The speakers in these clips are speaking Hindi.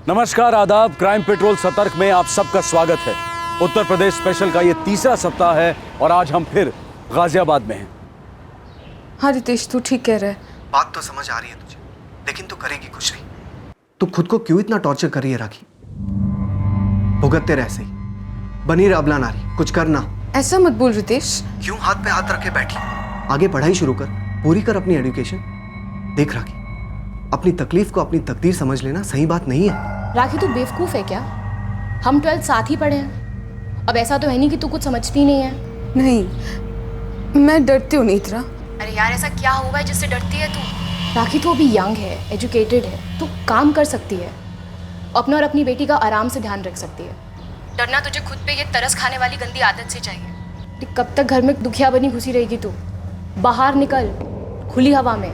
नमस्कार, आदाब। क्राइम पेट्रोल सतर्क में आप सबका स्वागत है। उत्तर प्रदेश स्पेशल का ये तीसरा सप्ताह है और आज हम फिर गाजियाबाद में हैं। हाँ रितेश, तू ठीक कह रहा है। बात तो समझ आ रही है तुझे, लेकिन तू करेगी कुछ नहीं। तू खुद को क्यों इतना टॉर्चर कर रही है राखी? भुगतते रह, ऐसे ही बनी रह अबला नारी, कुछ करना। ऐसा मत बोल रितेश। क्यों हाथ पे हाथ रखे बैठी? आगे पढ़ाई शुरू कर, पूरी कर अपनी एजुकेशन। देख राखी, अपनी तकलीफ को अपनी तकदीर समझ लेना सही बात नहीं है। राखी तू बेवकूफ है क्या? हम 12th साथ ही पढ़े हैं। अब ऐसा तो है नहीं कि तू कुछ समझती नहीं है। नहीं, मैं डरती हूँ नेत्रा। अरे यार, ऐसा क्या हुआ है जिससे डरती है तू? राखी तो अभी यंग है, एजुकेटेड है, तू काम कर सकती है, अपना और अपनी बेटी का आराम से ध्यान रख सकती है। डरना तुझे खुद पे ये तरस खाने वाली गंदी आदत से चाहिए। कब तक घर में दुखिया बनी घुसी रहेगी तू? बाहर निकल, खुली हवा में।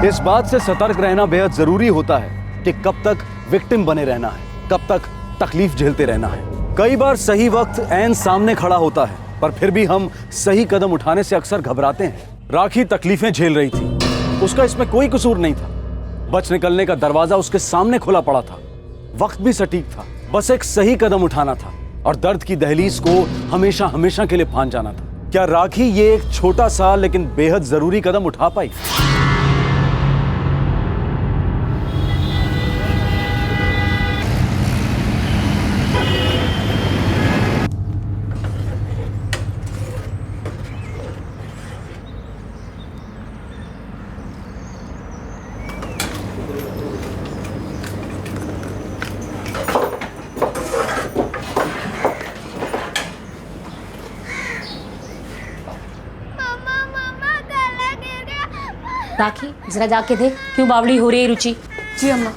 इस बात से सतर्क रहना बेहद जरूरी होता है कि कब तक विक्टिम बने रहना है, कब तक तकलीफ झेलते रहना है। कई बार सही वक्त ऐन सामने खड़ा होता है, पर फिर भी हम सही कदम उठाने से अक्सर घबराते हैं। राखी तकलीफें झेल रही थी, उसका इसमें कोई कसूर नहीं था। बच निकलने का दरवाजा उसके सामने खुला पड़ा था, वक्त भी सटीक था। बस एक सही कदम उठाना था और दर्द की दहलीज को हमेशा हमेशा के लिए फांद जाना था। क्या राखी ये एक छोटा सा लेकिन बेहद जरूरी कदम उठा पाई? राखी, जरा जाके देख क्यों बावड़ी हो रही है रुचि। जी अम्मा।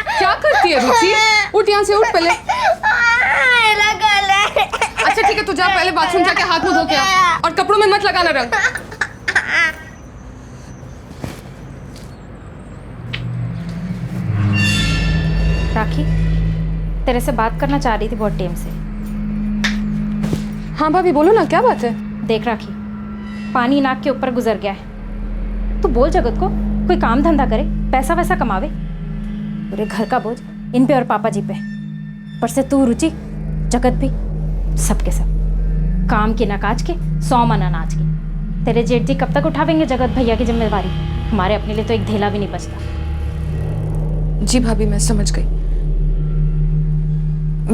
क्या करती है रुचि? उठ यहाँ से, उठ पहले। अच्छा ठीक है, तू जा पहले बाथरूम जाके हाथ मुंह धो के आ और कपड़ों में मत लगाना रंग। राखी, तेरे से बात करना चाह रही थी बहुत टाइम से। हाँ भाभी बोलो ना, क्या बात है? देख राखी, पानी नाक के ऊपर गुजर गया है। तू बोल जगत को कोई काम धंधा करे, पैसा वैसा कमावे। पूरे घर का बोझ इन पे और पापा जी पे। पर से तू रुचि, जगत भी, सबके सब काम की नकाज के 100 मन अनाज की। तेरे जेठ जी कब तक उठावेंगे जगत भैया की जिम्मेवारी? हमारे अपने लिए तो एक धेला भी नहीं बचता। जी भाभी, मैं समझ गई।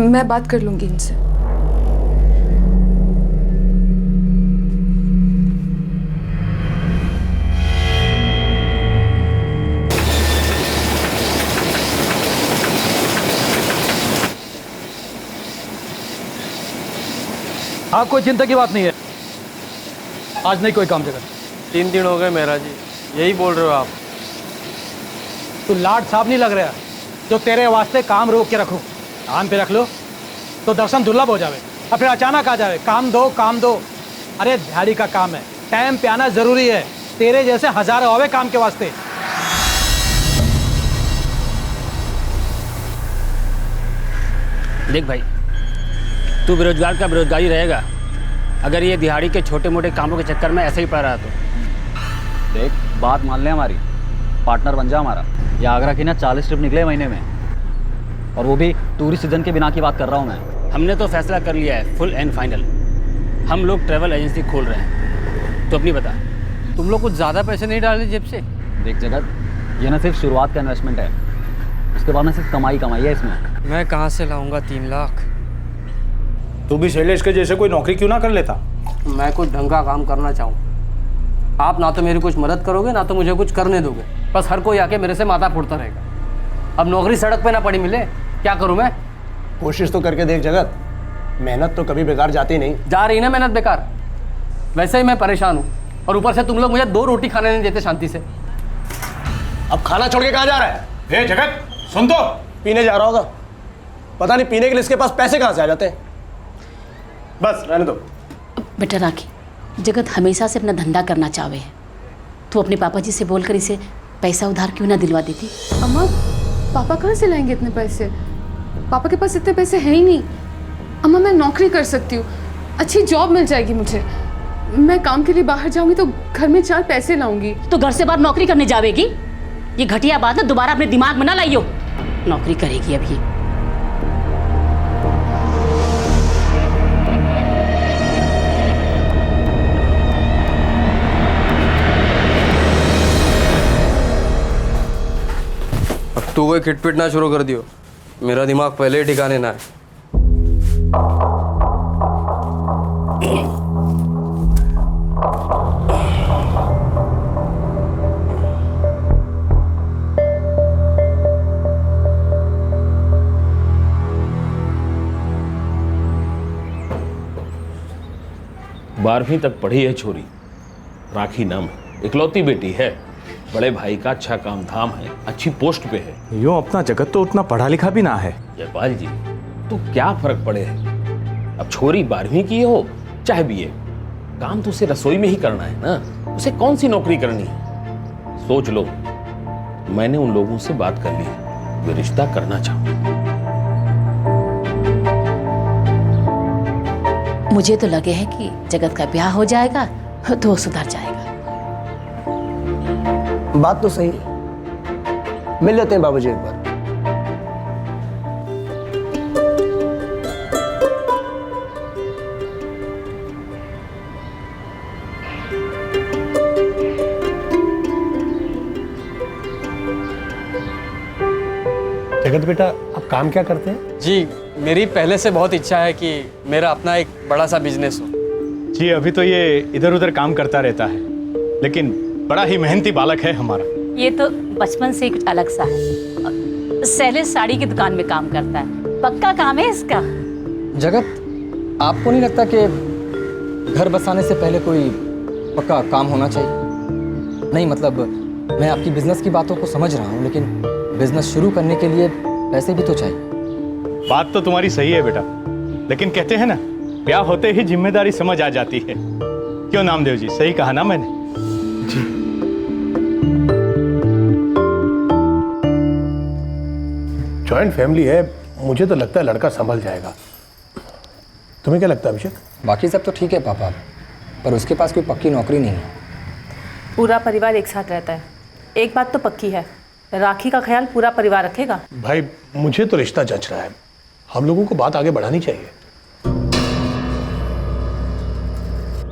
मैं बात कर लूंगी इनसे। हाँ, कोई चिंता की बात नहीं है। आज नहीं कोई काम जगत। 3 दिन हो गए मेरा जी, यही बोल रहे हो आप? तू लाड साहब नहीं लग रहा जो तेरे वास्ते काम रोक के रखो। काम पे रख लो तो दर्शन दुर्लभ हो जावे और फिर अचानक आ जावे काम दो काम दो। अरे दिहाड़ी का काम है, टाइम पे आना जरूरी है। तेरे जैसे हजारों आवे काम के वास्ते। देख भाई, तू बेरोजगार का बेरोजगारी रहेगा अगर ये दिहाड़ी के छोटे मोटे कामों के चक्कर में ऐसे ही पड़ रहा तो। देख, बात मान ले हमारी, पार्टनर बन जा हमारा। ये आगरा की ना 40 ट्रिप निकले महीने में, और वो भी टूरिस्ट सीजन के बिना की बात कर रहा हूँ मैं। हमने तो फैसला कर लिया है, फुल एंड फाइनल। हम लोग ट्रैवल एजेंसी खोल रहे हैं। तो अपनी बता। तुम लोग कुछ ज़्यादा पैसे नहीं डाले जेब से? देख जगत, ये ना सिर्फ शुरुआत का इन्वेस्टमेंट है, उसके बाद ना सिर्फ कमाई है इसमें। मैं कहाँ से लाऊंगा 3 लाख? तू भी शैलेश के जैसे कोई नौकरी क्यों ना कर लेता? मैं कुछ ढंग का काम करना चाहूँ। आप ना तो मेरी कुछ मदद करोगे ना तो मुझे कुछ करने दोगे। बस हर कोई आके मेरे से माथा फोड़ता रहेगा। अब नौकरी सड़क पे ना पड़ी मिले, क्या करूँ मैं? कोशिश तो करके देख जगत, मेहनत तो कभी बेकार जाती नहीं। जा रही ना मेहनत बेकार। वैसे ही मैं परेशान हूँ और ऊपर से तुम लोग मुझे 2 रोटी खाने नहीं देते शांति से। अब खाना छोड़ के कहाँ जा रहा है? ए जगत, सुन तो। पीने जा रहा होगा। पता नहीं पीने के लिए इसके पास पैसे कहाँ से आ जाते हैं। बस रहने दो। बेटा राखी, जगत हमेशा से अपना धंधा करना चाहे है। तू अपने पापा जी से बोलकर इसे पैसा उधार क्यों ना दिलवा देती? अम्मा, पापा कहाँ से लाएंगे इतने पैसे? पापा के पास इतने पैसे हैं ही नहीं। अम्मा, मैं नौकरी कर सकती हूँ, अच्छी जॉब मिल जाएगी मुझे। मैं काम के लिए बाहर जाऊंगी तो घर में 4 पैसे लाऊंगी। तो घर से बाहर नौकरी करने जावेगी? ये घटिया बात ना दोबारा अपने दिमाग में ना लाइयो। नौकरी करेगी अब ये। अब तू कोई खिटपिट ना शुरू कर दियो, मेरा दिमाग पहले ही ठिकाने ना है। बारहवीं तक पढ़ी है छोरी, राखी नाम है, इकलौती बेटी है, बड़े भाई का अच्छा काम धाम है, अच्छी पोस्ट पे है। यूं अपना जगत तो उतना पढ़ा लिखा भी ना है। जयपाल जी, तो क्या फर्क पड़े है? अब छोरी 12वीं की हो चाहे बीए, काम तो उसे रसोई में ही करना है ना, उसे कौन सी नौकरी करनी है? सोच लो, मैंने उन लोगों से बात कर ली, वे रिश्ता करना चाहूं। मुझे तो लगे है कि जगत का ब्याह हो जाएगा तो वो सुधर जाएगा। बात तो सही है, मिल लेते हैं बाबूजी एक बार। जगत बेटा, आप काम क्या करते हैं? जी, मेरी पहले से बहुत इच्छा है कि मेरा अपना एक बड़ा सा बिजनेस हो। जी, अभी तो ये इधर उधर काम करता रहता है, लेकिन बड़ा ही मेहनती बालक है हमारा। ये तो बचपन से कुछ अलग सा है। शैलेश साड़ी की दुकान में काम करता है, पक्का काम है इसका। जगत, आपको नहीं लगता कि घर बसाने से पहले कोई पक्का काम होना चाहिए? नहीं मतलब मैं आपकी बिजनेस की बातों को समझ रहा हूँ, लेकिन बिजनेस शुरू करने के लिए पैसे भी तो चाहिए। बात तो तुम्हारी सही है बेटा, लेकिन कहते हैं ना, ब्याह होते ही जिम्मेदारी समझ आ जाती है। क्यों नामदेव जी, सही कहा ना मैंने? जी। जॉइंट फैमिली है, मुझे तो लगता है लड़का संभल जाएगा। तुम्हें क्या लगता है अभिषेक? बाकी सब तो ठीक है पापा, पर उसके पास कोई पक्की नौकरी नहीं है। पूरा परिवार एक साथ रहता है, एक बात तो पक्की है, राखी का ख्याल पूरा परिवार रखेगा। भाई, मुझे तो रिश्ता जच रहा है, हम लोगों को बात आगे बढ़ानी चाहिए।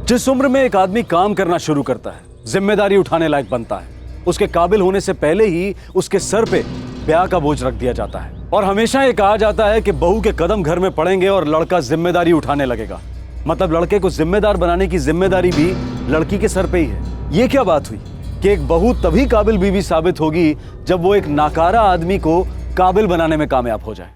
जिस उम्र में एक आदमी काम करना शुरू करता है, जिम्मेदारी उठाने लायक बनता है, उसके काबिल होने से पहले ही उसके सर पे ब्याह का बोझ रख दिया जाता है। और हमेशा ये कहा जाता है कि बहू के कदम घर में पड़ेंगे और लड़का जिम्मेदारी उठाने लगेगा। मतलब लड़के को जिम्मेदार बनाने की जिम्मेदारी भी लड़की के सर पे ही है। ये क्या बात हुई कि एक बहू तभी काबिल बीवी साबित होगी जब वो एक नाकारा आदमी को काबिल बनाने में कामयाब हो जाए।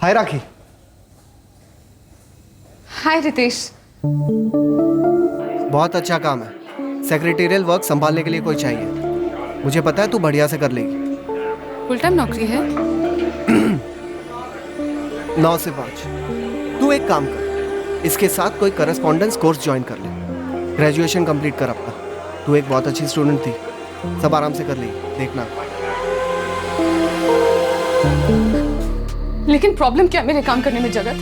हाय राखी। हाय रितेश। बहुत अच्छा काम है, सेक्रेटेरियल वर्क संभालने के लिए कोई चाहिए। मुझे पता है तू बढ़िया से कर लेगी। फुल टाइम नौकरी है? 9 से 5। तू एक काम कर, इसके साथ कोई करस्पॉन्डेंस कोर्स ज्वाइन कर ले, ग्रेजुएशन कंप्लीट कर अपना। तू एक बहुत अच्छी स्टूडेंट थी, सब आराम से कर लेगी, देखना। लेकिन प्रॉब्लम क्या मेरे काम करने में जगत?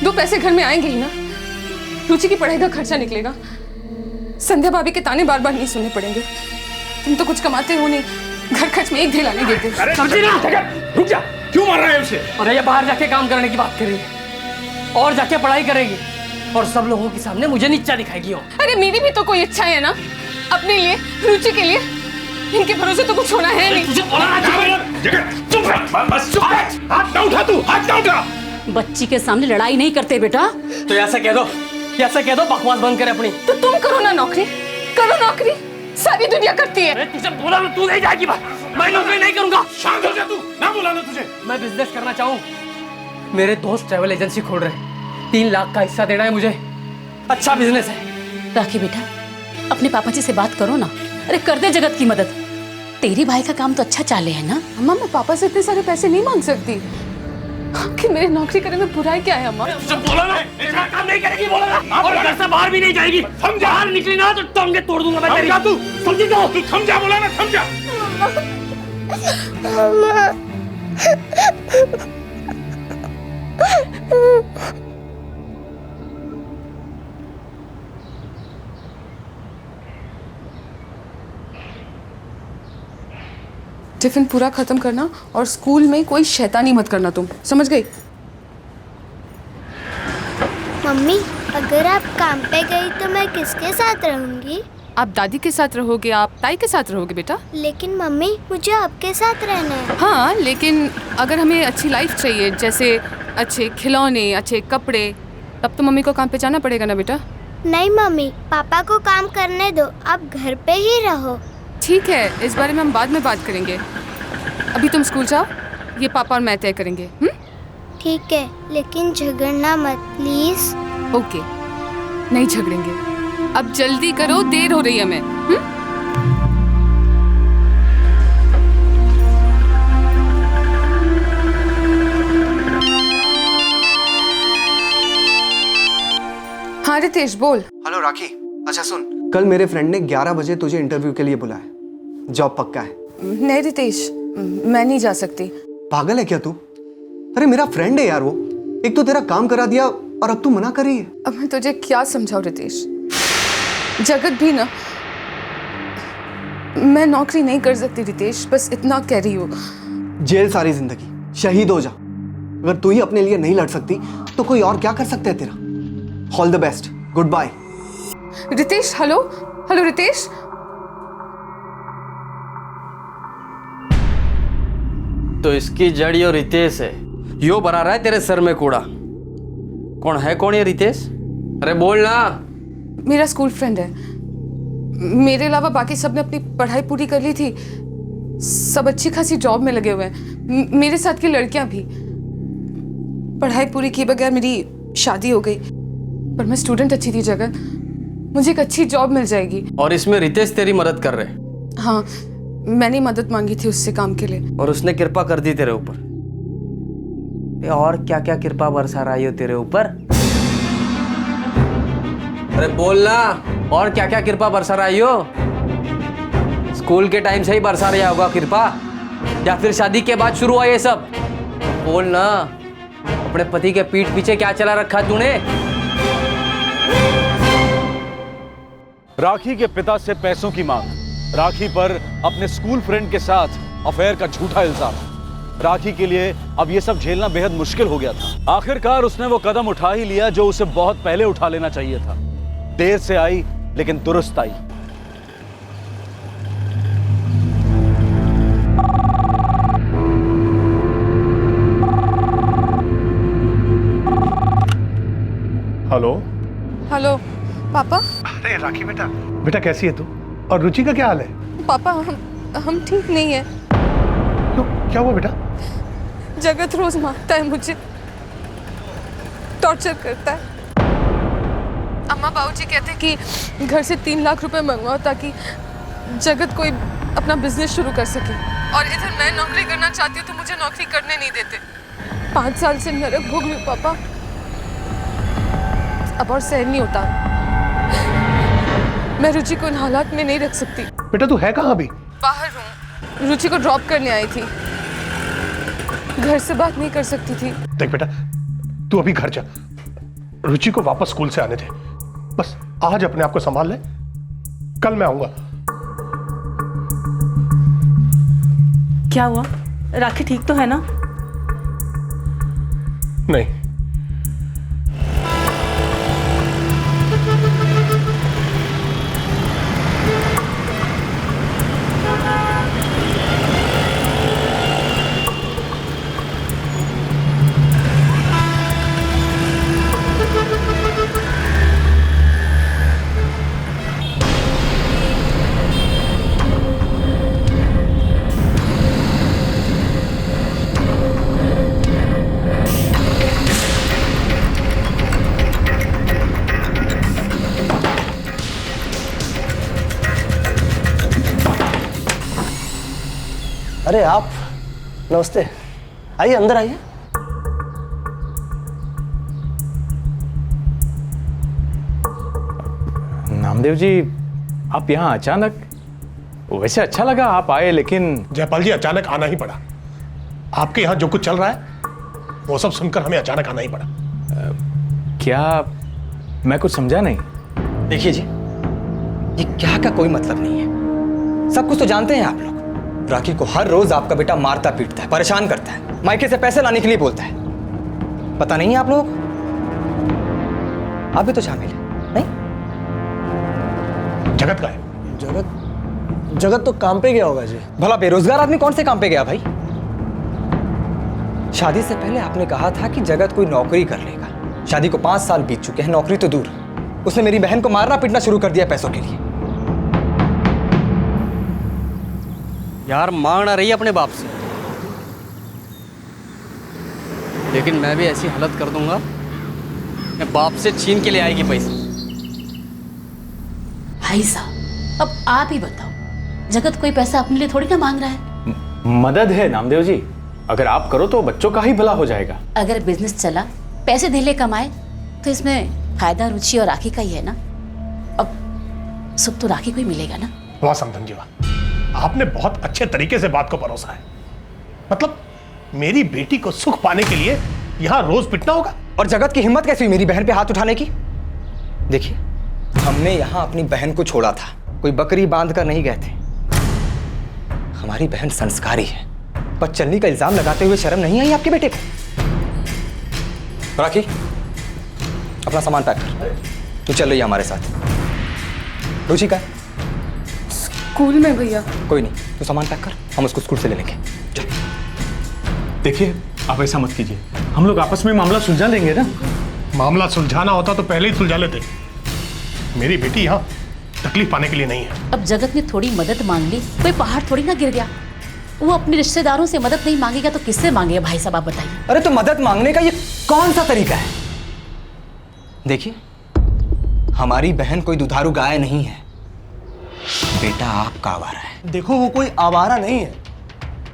2 पैसे घर में आएंगे ही ना, रुचि की पढ़ाई का खर्चा निकलेगा, संध्या भाभी के ताने बार बार नहीं सुनने पड़ेंगे। तुम तो कुछ कमाते हो नहीं, घर खर्च में एक ढेला नहीं देते। समझी ना? रुक जा, क्यों मार रहा है उसे? अरे ये बाहर जाके काम करने की बात कर रही है और जाके पढ़ाई करेगी और सब लोगों के सामने मुझे नीचा दिखाएगी। अरे मेरी भी तो कोई इच्छा है ना, अपने लिए, रुचि के लिए। इनके भरोसे तो कुछ होना है नहीं। तुझे बोला ना, चुप रह, बस चुप रह। हाथ ना उठा तू, हाथ ना उठा। बच्ची के सामने लड़ाई नहीं करते बेटा। तो ऐसा कह दो, ऐसा कह दो, बकवास बंद करे अपनी। तो तुम करो ना नौकरी, करो नौकरी, सारी दुनिया करती है। तुझे बोला ना, तू नहीं जाएगी बात, मैं नौकरी नहीं करूंगा। शांत हो जा तू, ना बोला ना तुझे। मैं बिजनेस करना चाहूँ, मेरे दोस्त ट्रैवल एजेंसी खोल रहे हैं, 3 लाख का हिस्सा देना है मुझे, अच्छा बिजनेस है। राखी बेटा, अपने पापा जी से बात करो ना, अरे कर दे जगत की मदद। तेरे भाई का काम तो अच्छा चाले है ना। अम्मा, मैं पापा से इतने सारे पैसे नहीं मांग सकती। कि मेरे नौकरी करने में बुराई क्या है अम्मा? बोला ना, इसका काम नहीं करेगी, बोला ना, और घर से बाहर भी नहीं जाएगी। बाहर निकली ना तो टांगे तोड़ दूंगा मैं तेरी। तू समझी तो? तू समझा, बोला ना समझा। टिफिन पूरा खत्म करना और स्कूल में कोई शैतानी मत करना, तुम समझ गई? मम्मी, अगर आप काम पे गई तो मैं किसके साथ रहूंगी? आप दादी के साथ रहोगे, आप ताई के साथ रहोगे बेटा। लेकिन मम्मी, मुझे आपके साथ रहना है। हाँ, लेकिन अगर हमें अच्छी लाइफ चाहिए, जैसे अच्छे खिलौने, अच्छे कपड़े, तब तो मम्मी को काम पे जाना पड़ेगा ना बेटा। नहीं मम्मी, पापा को काम करने दो, आप घर पे ही रहो। ठीक है, इस बारे में हम बाद में बात करेंगे। अभी तुम स्कूल जाओ, ये पापा और मैं तय करेंगे। ठीक है, लेकिन झगड़ना मत प्लीज। ओके, नहीं झगड़ेंगे। अब जल्दी करो, देर हो रही है हमें। हाँ रितेश बोल। हेलो राखी, अच्छा सुन, कल मेरे फ्रेंड ने 11 बजे तुझे इंटरव्यू के लिए बुलाया। जॉब पक्का है? नहीं रितेश, मैं नहीं जा सकती। पागल है क्या तू? अरे मेरा फ्रेंड है यार वो। एक तो तेरा काम करा दिया और अब तू मना कर रही है। अब मैं तुझे क्या समझाऊं रितेश? जगत भी ना, मैं नौकरी नहीं कर सकती रितेश, बस इतना कह रही हूँ। जेल सारी जिंदगी, शहीद हो जा। अगर तू ही अपने लिए नहीं लड़ सकती तो कोई और क्या कर सकता है तेरा। All the best, goodbye. Ritesh, hello hello Ritesh. तो इसकी जड़ यो रितेश है, यो भरा रहा है तेरे सर में कूड़ा। कौन ये रितेश? अरे बोल ना। मेरा स्कूल फ्रेंड है। मेरे अलावा बाकी सब ने अपनी पढ़ाई पूरी कर ली थी, सब अच्छी खासी जॉब में लगे हुए हैं। मेरे साथ की लड़कियां भी। पढ़ाई पूरी किए बगैर मेरी शादी हो गई, पर मैं स्टूडेंट अच्छी थी जगत, मुझे एक अच्छी जॉब मिल जाएगी। और इसमें रितेश तेरी मदद कर रहे? हाँ, मैंने मदद मांगी थी उससे काम के लिए, और उसने कृपा कर दी तेरे ऊपर। और क्या क्या कृपा बरसा रही हो तेरे ऊपर? अरे बोलना, और क्या क्या कृपा बरसा रही हो? स्कूल के टाइम से ही बरसा रहा होगा कृपा, या फिर शादी के बाद शुरू हुआ ये सब? बोलना, अपने पति के पीठ पीछे क्या चला रखा तूने? राखी के पिता से पैसों की मांग, राखी पर अपने स्कूल फ्रेंड के साथ अफेयर का झूठा इल्जाम। राखी के लिए अब ये सब झेलना बेहद मुश्किल हो गया था। आखिरकार उसने वो कदम उठा ही लिया जो उसे बहुत पहले उठा लेना चाहिए था। देर से आई लेकिन दुरुस्त आई। हेलो हेलो पापा। अरे राखी बेटा, बेटा कैसी है तू? और रुचि का क्या हाल है? पापा हम ठीक नहीं है। क्यों, क्या हुआ बेटा? जगत रोज मारता है मुझे, टॉर्चर करता है। अम्मा बाबूजी कहते हैं कि घर से 3 लाख रुपए मंगवाओ ताकि जगत कोई अपना बिजनेस शुरू कर सके, और इधर मैं नौकरी करना चाहती हूँ तो मुझे नौकरी करने नहीं देते। 5 साल से नरक भोग रही हूँ पापा, अब और सहन नहीं होता। मैं रुचि को इन हालात में नहीं रख सकती। बेटा तू है कहाँ अभी? बाहर हूँ, रुचि को ड्रॉप करने आई थी, घर से बात नहीं कर सकती थी। देख बेटा, तू अभी घर जा, रुचि को वापस स्कूल से आने दे। बस आज अपने आप को संभाल ले, कल मैं आऊंगा। क्या हुआ? राखी ठीक तो है ना? नहीं। अरे आप, नमस्ते, आइए अंदर आइए। नामदेव जी, आप यहाँ अचानक? वैसे अच्छा लगा आप आए, लेकिन जयपाल जी अचानक आना ही पड़ा। आपके यहाँ जो कुछ चल रहा है वो सब सुनकर हमें अचानक आना ही पड़ा। क्या मैं कुछ समझा नहीं? देखिए जी, ये क्या का कोई मतलब नहीं है। सब कुछ तो जानते हैं आप लोग। राखी को हर रोज आपका बेटा मारता पीटता है, परेशान करता है, मायके से पैसे लाने के लिए बोलता है। पता नहीं है आप लोग? आप भी तो शामिल है नहीं? जगत का है। जगत तो काम पे गया होगा जी। भला बेरोजगार आदमी कौन से काम पे गया भाई? शादी से पहले आपने कहा था कि जगत कोई नौकरी कर लेगा। शादी को 5 साल बीत चुके हैं, नौकरी तो दूर। उसने मेरी बहन को मारना पीटना शुरू कर दिया पैसों के लिए। यार मांग ना रही अपने बाप से, लेकिन मैं भी ऐसी हालत कर दूंगा मैं बाप से छीन के ले आएगी पैसे। भाई साहब, अब आप ही बताओ, जगत कोई पैसा अपने लिए थोड़ी ना मांग रहा है। मदद है नामदेव जी, अगर आप करो तो बच्चों का ही भला हो जाएगा। अगर बिजनेस चला, पैसे धीले कमाए, तो इसमें फायदा रुचि और राखी का ही है ना। अब सुख तो राखी को ही मिलेगा ना। वाह समधन जी वाह, आपने बहुत अच्छे तरीके से बात को परोसा है। मतलब मेरी बेटी को सुख पाने के लिए यहाँ रोज पिटना होगा। और जगत की हिम्मत कैसी हुई मेरी बहन पे हाथ उठाने की? देखिए, हमने यहाँ अपनी बहन को छोड़ा था, कोई बकरी बांध कर नहीं गए थे। हमारी बहन संस्कारी है, पर चलनी का इल्जाम लगाते हुए शर्म नहीं आई आपके बेटे को? राखी, अपना सामान पैक कर, तू चल रही है हमारे साथ। रुचि का है? स्कूल में भैया। कोई नहीं, तू सामान पैक कर, हम उसको स्कूल से ले लेंगे। चल। देखिए, आप ऐसा मत कीजिए, हम लोग आपस में मामला सुलझा लेंगे ना। मामला सुलझाना होता तो पहले ही सुलझा लेते। मेरी बेटी यहाँ तकलीफ पाने के लिए नहीं है। अब जगत ने थोड़ी मदद मांग ली, कोई पहाड़ थोड़ी ना गिर गया। वो अपने रिश्तेदारों से मदद नहीं मांगेगा तो किससे मांगेगा भाई साहब, आप बताइए। अरे तो मदद मांगने का ये कौन सा तरीका है? देखिए, हमारी बहन कोई दुधारू गाय नहीं है, बेटा आपका आवारा है। देखो, वो कोई आवारा नहीं है,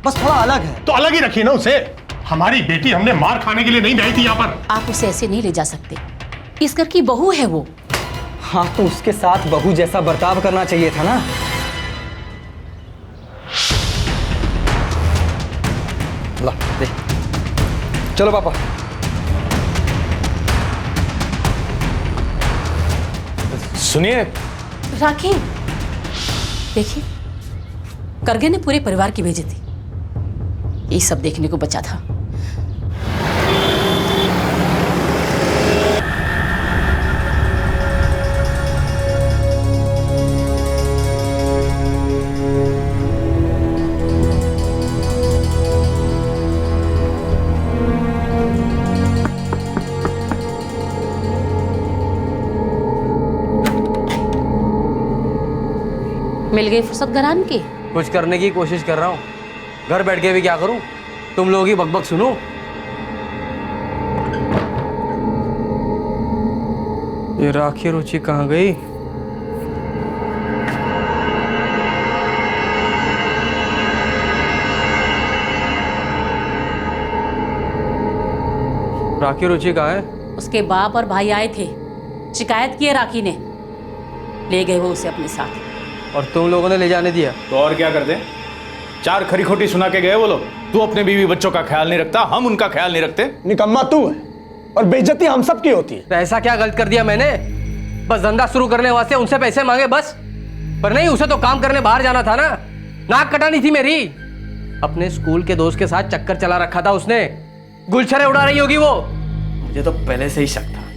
बस थोड़ा अलग है। तो अलग ही रखिए ना उसे। हमारी बेटी हमने मार खाने के लिए नहीं आई थी यहाँ पर। आप उसे ऐसे नहीं ले जा सकते, इस घर की बहू है वो। हाँ, तो उसके साथ बहू जैसा बर्ताव करना चाहिए था ना। ला दे, चलो पापा। सुनिए राखी, देखिए, करगे ने पूरे परिवार की भेजी थी, ये सब देखने को बचा था। मिल गई फुर्सत घरान की? कुछ करने की कोशिश कर रहा हूँ, घर बैठ के भी क्या करूँ, तुम लोगों की बकबक सुनूं। ये राखी रुचि कहाँ गई? राखी रुचि कहाँ है? उसके बाप और भाई आए थे, शिकायत की है राखी ने, ले गए वो उसे अपने साथ। और तुम लोगों ने ले जाने दिया? तो और क्या करते? 4 खरी खोटी सुना के गए वो लोग। तू अपने बीवी बच्चों का ख्याल नहीं रखता, हम उनका ख्याल नहीं रखते। निकम्मा तू है और बेइज्जती हम सब की होती है। तो ऐसा क्या गलत कर दिया मैंने? बस धंधा शुरू करने वास्ते उनसे पैसे मांगे बस? पर नहीं, उसे तो काम करने बाहर जाना था ना, नाक कटानी थी मेरी। अपने स्कूल के दोस्त के साथ चक्कर चला रखा था उसने, गुलछरे उड़ा रही होगी वो। मुझे तो पहले से ही शक था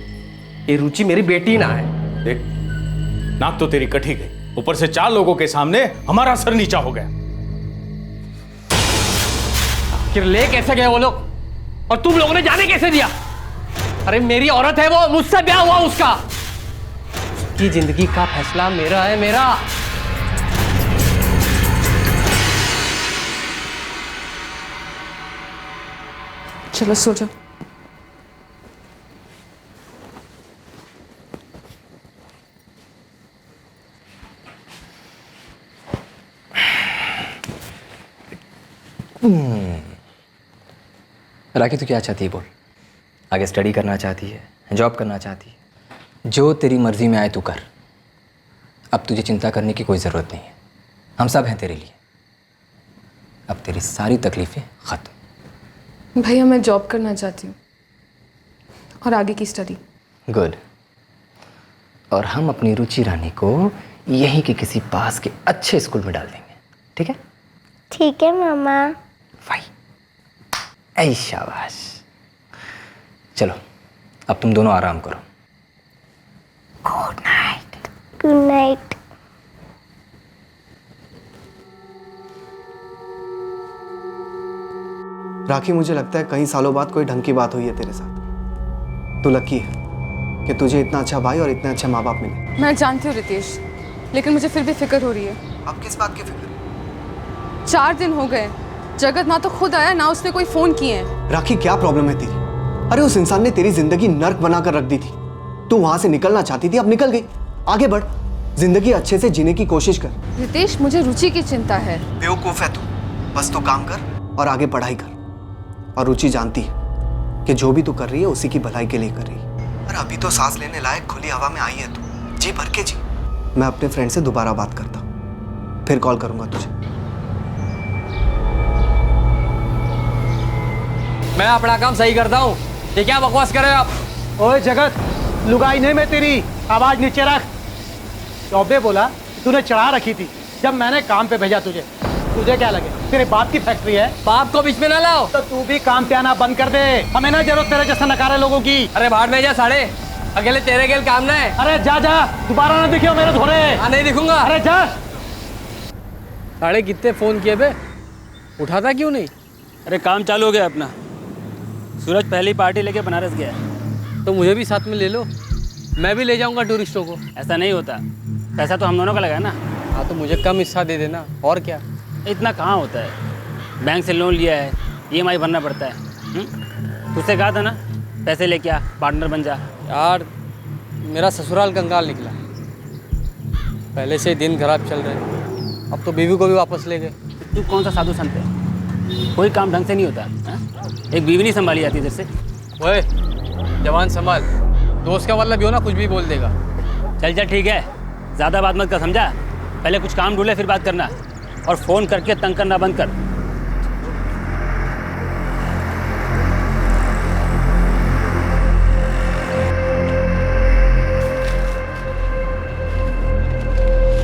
ये रुचि मेरी बेटी ना है। देख, नाक तो तेरी कटी गई, ऊपर से 4 लोगों के सामने हमारा सर नीचा हो गया। आखिर ले कैसे गए वो लोग और तुम लोगों ने जाने कैसे दिया? अरे मेरी औरत है वो, मुझसे ब्याह हुआ उसका, उसकी जिंदगी का फैसला मेरा है, मेरा। चलो सो जाओ। राखी, तू क्या चाहती है बोल? आगे स्टडी करना चाहती है, जॉब करना चाहती है? जो तेरी मर्जी में आए तू कर, अब तुझे चिंता करने की कोई ज़रूरत नहीं है, हम सब हैं तेरे लिए। अब तेरी सारी तकलीफ़ें ख़त्म। भैया मैं जॉब करना चाहती हूँ और आगे की स्टडी। गुड। और हम अपनी रुचि रानी को यहीं के किसी पास के अच्छे स्कूल में डाल देंगे, ठीक है? ठीक है मामा। ऐ शाबाश। चलो अब तुम दोनों आराम करो। Good night. Good night. Rakhi, मुझे लगता है कई सालों बाद कोई ढंग की बात हुई है तेरे साथ। तू लकी है कि तुझे इतना अच्छा भाई और इतने अच्छे माँ बाप मिले। मैं जानती हूँ रितेश, लेकिन मुझे फिर भी फिक्र हो रही है। अब किस बात की फिक्र? 4 दिन हो गए, जगत ना तो खुद आया ना उसने कोई फोन किए हैं। राखी, क्या प्रॉब्लम है तेरी? अरे उस इंसान ने तेरी जिंदगी नर्क बनाकर रख दी थी। तू वहां से निकलना चाहती थी, अब निकल गई। आगे बढ़, जिंदगी अच्छे से जीने की कोशिश कर। रितेश, मुझे रुचि की चिंता है। बेवकूफ है तू। बस तू काम कर और आगे पढ़ाई कर। और रुचि जानती है कि जो भी तू कर रही है उसी की भलाई के लिए कर रही है। और अभी तो सांस लेने लायक खुली हवा में आई है तू, जी भर के जी। मैं अपने फ्रेंड से दोबारा बात करता हूँ, फिर कॉल करूंगा तुझे। मैं अपना काम सही करता हूँ, ये क्या बकवास कर रहे हो आप? ओए जगत, लुगाई नहीं मैं तेरी, आवाज नीचे रख। चौबे बोला तूने चढ़ा रखी थी जब मैंने काम पे भेजा तुझे। तुझे क्या लगे तेरे बाप की फैक्ट्री है? बाप को बीच में ना लाओ। तो तू भी काम पे आना बंद कर दे, हमें ना जरूरत तेरे जैसा नकारे लोगों की। अरे बाहर में जा साढ़े, अकेले तेरे गेल काम ना है। अरे जा जा, दोबारा ना दिखियो मेरे धोरे। हाँ नहीं दिखूंगा। अरे जा। साढ़े कितने फोन किए बे, उठाता क्यों नहीं? अरे काम चालू हो गया अपना। सूरज पहली पार्टी लेके बनारस गया है। तो मुझे भी साथ में ले लो, मैं भी ले जाऊंगा टूरिस्टों को। ऐसा नहीं होता, पैसा तो हम दोनों का लगा है ना। हाँ तो मुझे कम हिस्सा दे देना, और क्या। इतना कहाँ होता है, बैंक से लोन लिया है, EMI भरना पड़ता है। तुझसे कहा था ना पैसे लेके आ, पार्टनर बन जा। यार मेरा ससुराल कंगाल निकला, पहले से ही दिन खराब चल रहे, अब तो बीवी को भी वापस ले गए। तू कौन सा साधु संत है, कोई काम ढंग से नहीं होता हा? एक बीवी नहीं संभाली जाती इधर से। ओए जवान संभाल, दोस्त का मतलब भी हो ना, कुछ भी बोल देगा। चल चल ठीक है, ज़्यादा बात मत कर, समझा? पहले कुछ काम ढूंढे फिर बात करना, और फ़ोन करके तंग करना बंद कर।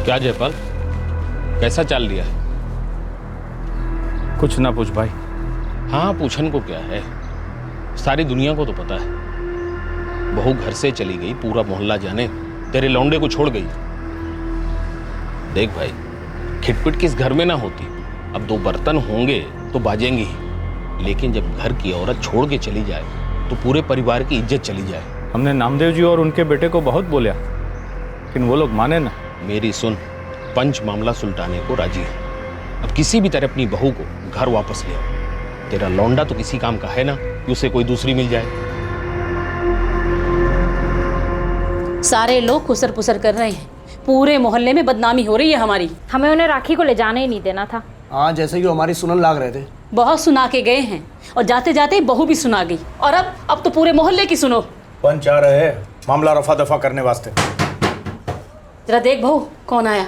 क्या जयपाल, कैसा चाल लिया है? कुछ ना पूछ भाई। हाँ पूछन को क्या है, सारी दुनिया को तो पता है। बहू घर से चली गई, पूरा मोहल्ला जाने, तेरे लौंडे को छोड़ गई। देख भाई, खिटपिट किस घर में ना होती। अब 2 बर्तन होंगे तो बाजेंगे ही, लेकिन जब घर की औरत छोड़ के चली जाए तो पूरे परिवार की इज्जत चली जाए। हमने नामदेव जी और उनके बेटे को बहुत बोला, लेकिन वो लोग माने ना। मेरी सुन, पंच मामला सुलटाने को राजी है। अब किसी भी तरह अपनी बहू को घर वापस ले आओ। तेरा लौंडा तो किसी काम का है ना कि उसे कोई दूसरी मिल जाए। सारे लोग खुसर पुसर कर रहे हैं, पूरे मोहल्ले में बदनामी हो रही है हमारी। हमें उन्हें राखी को ले जाने ही नहीं देना था। हाँ, जैसे कि हमारी सुनन लाग रहे थे। बहुत सुना के गए हैं और जाते जाते बहू भी सुना गई, और अब तो पूरे मोहल्ले की सुनो। पंच आ रहे हैं मामला रफा दफा करने वास्ते। जरा देख बहू कौन आया।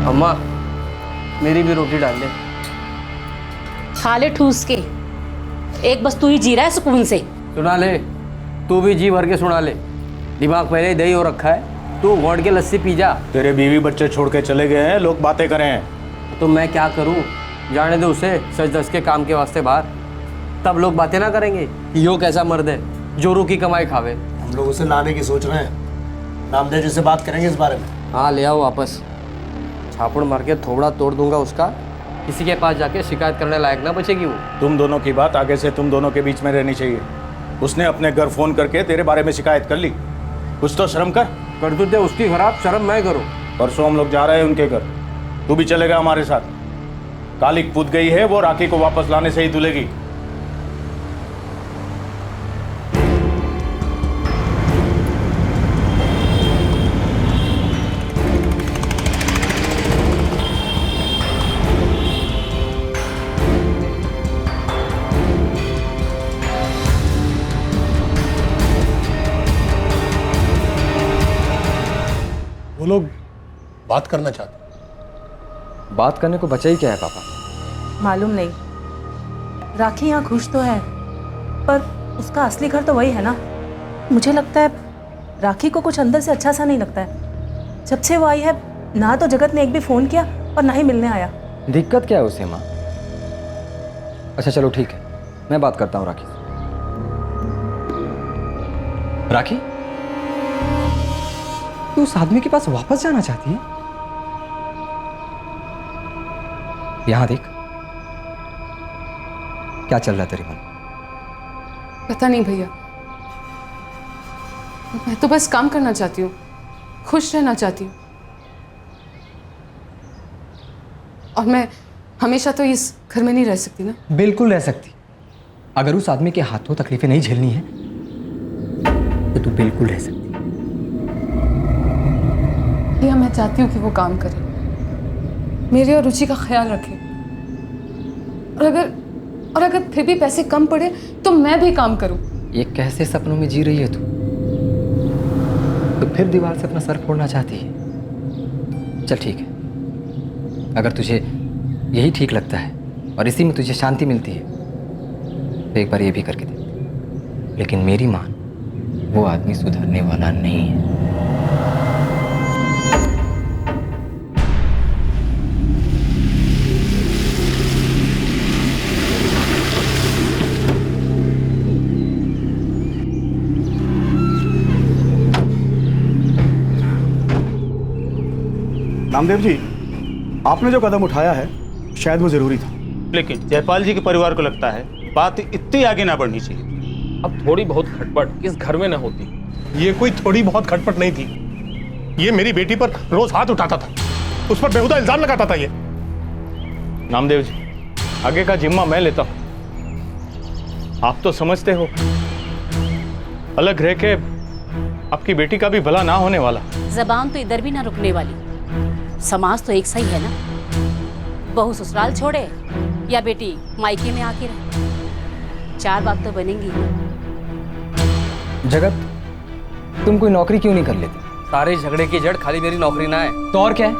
अम्मा मेरी भी रोटी डाल दे। खा ले ठूस के, एक बस तू ही जी रहा है सुकून से। सुना ले, तू भी जी भर के सुना ले। दिमाग पहले ही दही हो रखा है, तू घोट के लस्सी पी जा। तेरे बीवी बच्चे छोड़ के चले गए हैं, लोग बातें करें। तो मैं क्या करूं, जाने दे उसे सच दस के काम के वास्ते बाहर, तब लोग बातें ना करेंगे यो कैसा मर्द है जोरू की कमाई खावे। हम लोग उसे लाने की सोच रहे हैं, नामदेव जी से बात करेंगे इस बारे में। हाँ ले आओ वापस, छापड़ मार के थोबड़ा तोड़ दूंगा उसका, किसी के पास जाके शिकायत करने लायक ना बचेगी वो। तुम दोनों की बात आगे से तुम दोनों के बीच में रहनी चाहिए। उसने अपने घर फोन करके तेरे बारे में शिकायत कर ली, कुछ तो शर्म कर। कर दो उसकी खराब, शर्म मैं करूं। परसों हम लोग जा रहे हैं उनके घर, तू भी चलेगा हमारे साथ। कालिक पूत गई है, वो राखी को वापस लाने से ही तुलेगी। वो लोग बात करना चाहते। बात करने को बचा ही क्या है पापा? मालूम नहीं। राखी यहाँ खुश तो है, पर उसका असली घर तो वही है ना। मुझे लगता है राखी को कुछ अंदर से अच्छा सा नहीं लगता है। जब से वो आई है ना तो जगत ने एक भी फ़ोन किया और ना ही मिलने आया। दिक्कत क्या है उसे माँ? अच्छा चलो ठीक है, मैं बात करता हूँ राखी से। राखी, तू उस आदमी के पास वापस जाना चाहती है? यहां देख, क्या चल रहा है तेरे मन? पता नहीं भैया, मैं तो बस काम करना चाहती हूँ, खुश रहना चाहती हूँ। और मैं हमेशा तो इस घर में नहीं रह सकती ना। बिल्कुल रह सकती। अगर उस आदमी के हाथों तकलीफें नहीं झेलनी है तो तू बिल्कुल रह सकती। भैया मैं चाहती हूँ कि वो काम करे, मेरे और रुचि का ख्याल रखे। और अगर फिर भी पैसे कम पड़े तो मैं भी काम करूँ। ये कैसे सपनों में जी रही है तू? तो फिर दीवार से अपना सर फोड़ना चाहती है? चल ठीक है, अगर तुझे यही ठीक लगता है और इसी में तुझे शांति मिलती है तो एक बार ये भी करके दे। लेकिन मेरी मान, वो आदमी सुधरने वाला नहीं है। नामदेव जी, आपने जो कदम उठाया है शायद वो जरूरी था। लेकिन जयपाल जी के परिवार को लगता है बात इतनी आगे ना बढ़नी चाहिए। अब थोड़ी बहुत खटपट इस घर में ना होती। ये कोई थोड़ी बहुत खटपट नहीं थी, ये मेरी बेटी पर रोज हाथ उठाता था, उस पर बेहुदा इल्जाम लगाता था। ये नामदेव जी, आगे का जिम्मा मैं लेता हूं। आप तो समझते हो, अलग रह के आपकी बेटी का भी भला ना होने वाला। जबान तो इधर भी ना रुकने वाली। समाज तो एक सही है ना। बहू ससुराल छोड़े या बेटी मायके में आके रहे, चार बात तो बनेंगी। जगत, तुम कोई नौकरी क्यों नहीं कर लेती? सारे झगड़े की जड़ खाली मेरी नौकरी ना है तो और क्या है?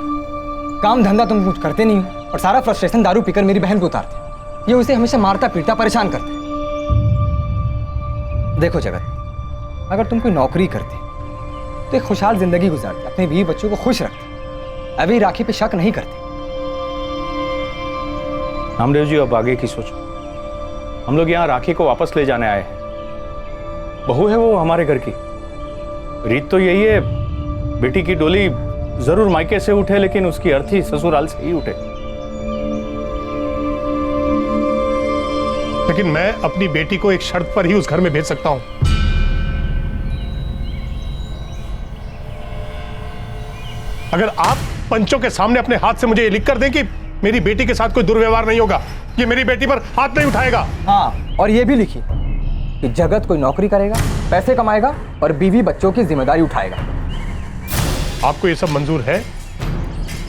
काम धंधा तुम कुछ करते नहीं हो और सारा फ्रस्ट्रेशन दारू पीकर मेरी बहन को उतारते। ये उसे हमेशा मारता पीटता परेशान करते। देखो जगत, अगर तुम कोई नौकरी करते तो एक खुशहाल जिंदगी गुजारते, अपने बीवी बच्चों को खुश रखते, अभी राखी पे शक नहीं करते। नामदेव जी, अब आगे की सोचो। हम लोग यहाँ राखी को वापस ले जाने आए हैं। बहू है वो हमारे घर की। रीत तो यही है, बेटी की डोली जरूर मायके से उठे लेकिन उसकी अर्थी ससुराल से ही उठे। लेकिन मैं अपनी बेटी को एक शर्त पर ही उस घर में भेज सकता हूं। अगर आप पंचों के सामने अपने हाथ से मुझे ये लिख कर दें कि मेरी बेटी के साथ कोई दुर्व्यवहार नहीं होगा, ये मेरी बेटी पर हाथ नहीं उठाएगा। हाँ, और ये भी लिखिए कि जगत कोई नौकरी करेगा, पैसे कमाएगा और बीवी बच्चों की जिम्मेदारी उठाएगा। आपको ये सब मंजूर है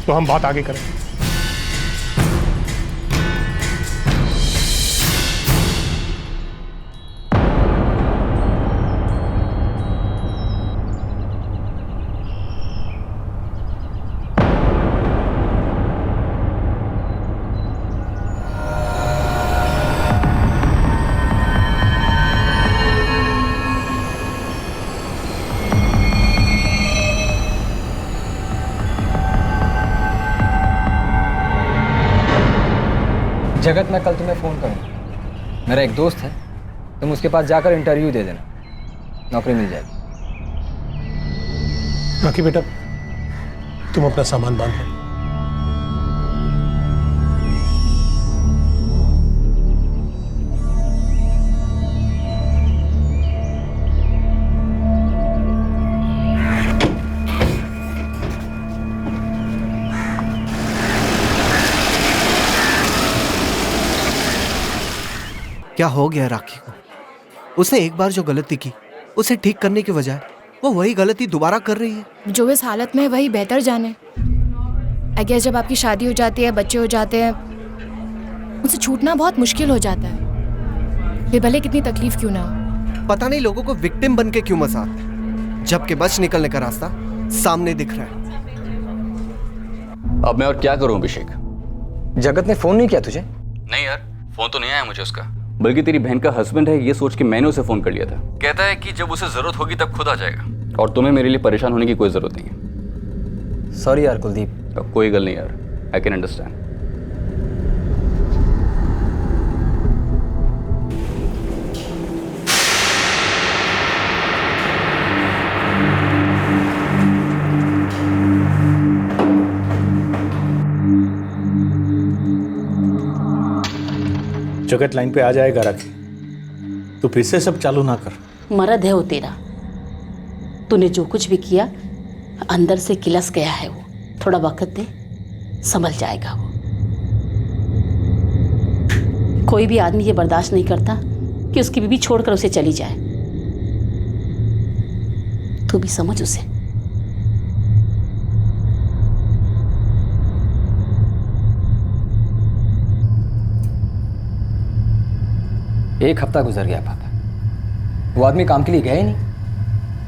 तो हम बात आगे करें। जगत, मैं कल तुम्हें फ़ोन करूँगा। मेरा एक दोस्त है, तुम उसके पास जाकर इंटरव्यू दे देना, नौकरी मिल जाएगी। राखी बेटा, तुम अपना सामान बांध लो। क्या हो गया राखी को? उसने एक बार जो गलती की उसे ठीक करने के बजाय वो वही गलती दोबारा कर रही है। जो इस हालत में है वही बेहतर जाने। आई गेस जब आपकी शादी हो जाती है, बच्चे हो जाते हैं, उनसे छूटना बहुत मुश्किल हो जाता है, फिर भले कितनी तकलीफ क्यों ना हो। पता नहीं लोगों को विक्टिम बन के क्यों मजा आता है, जबकि बच निकलने का रास्ता सामने दिख रहा है। अब मैं और क्या करूं अभिषेक? जगत ने फोन नहीं किया तुझे? नहीं यार, फोन तो नहीं आया मुझे उसका। बल्कि तेरी बहन का हस्बैंड है ये सोच के मैंने उसे फोन कर लिया था। कहता है कि जब उसे जरूरत होगी तब खुद आ जाएगा और तुम्हें मेरे लिए परेशान होने की कोई जरूरत नहीं है। सॉरी यार कुलदीप। कोई गल नहीं यार, आई कैन अंडरस्टैंड। जगत लाइन पे आ जाएगा राखी, तो फिर से सब चालू ना कर। मर्द है वो तेरा, तूने जो कुछ भी किया अंदर से किलस गया है वो। थोड़ा वक्त दे, संभल जाएगा वो। कोई भी आदमी ये बर्दाश्त नहीं करता कि उसकी बीवी छोड़कर उसे चली जाए। तू भी समझ उसे। एक हफ्ता गुजर गया पापा, वो आदमी काम के लिए गया ही नहीं।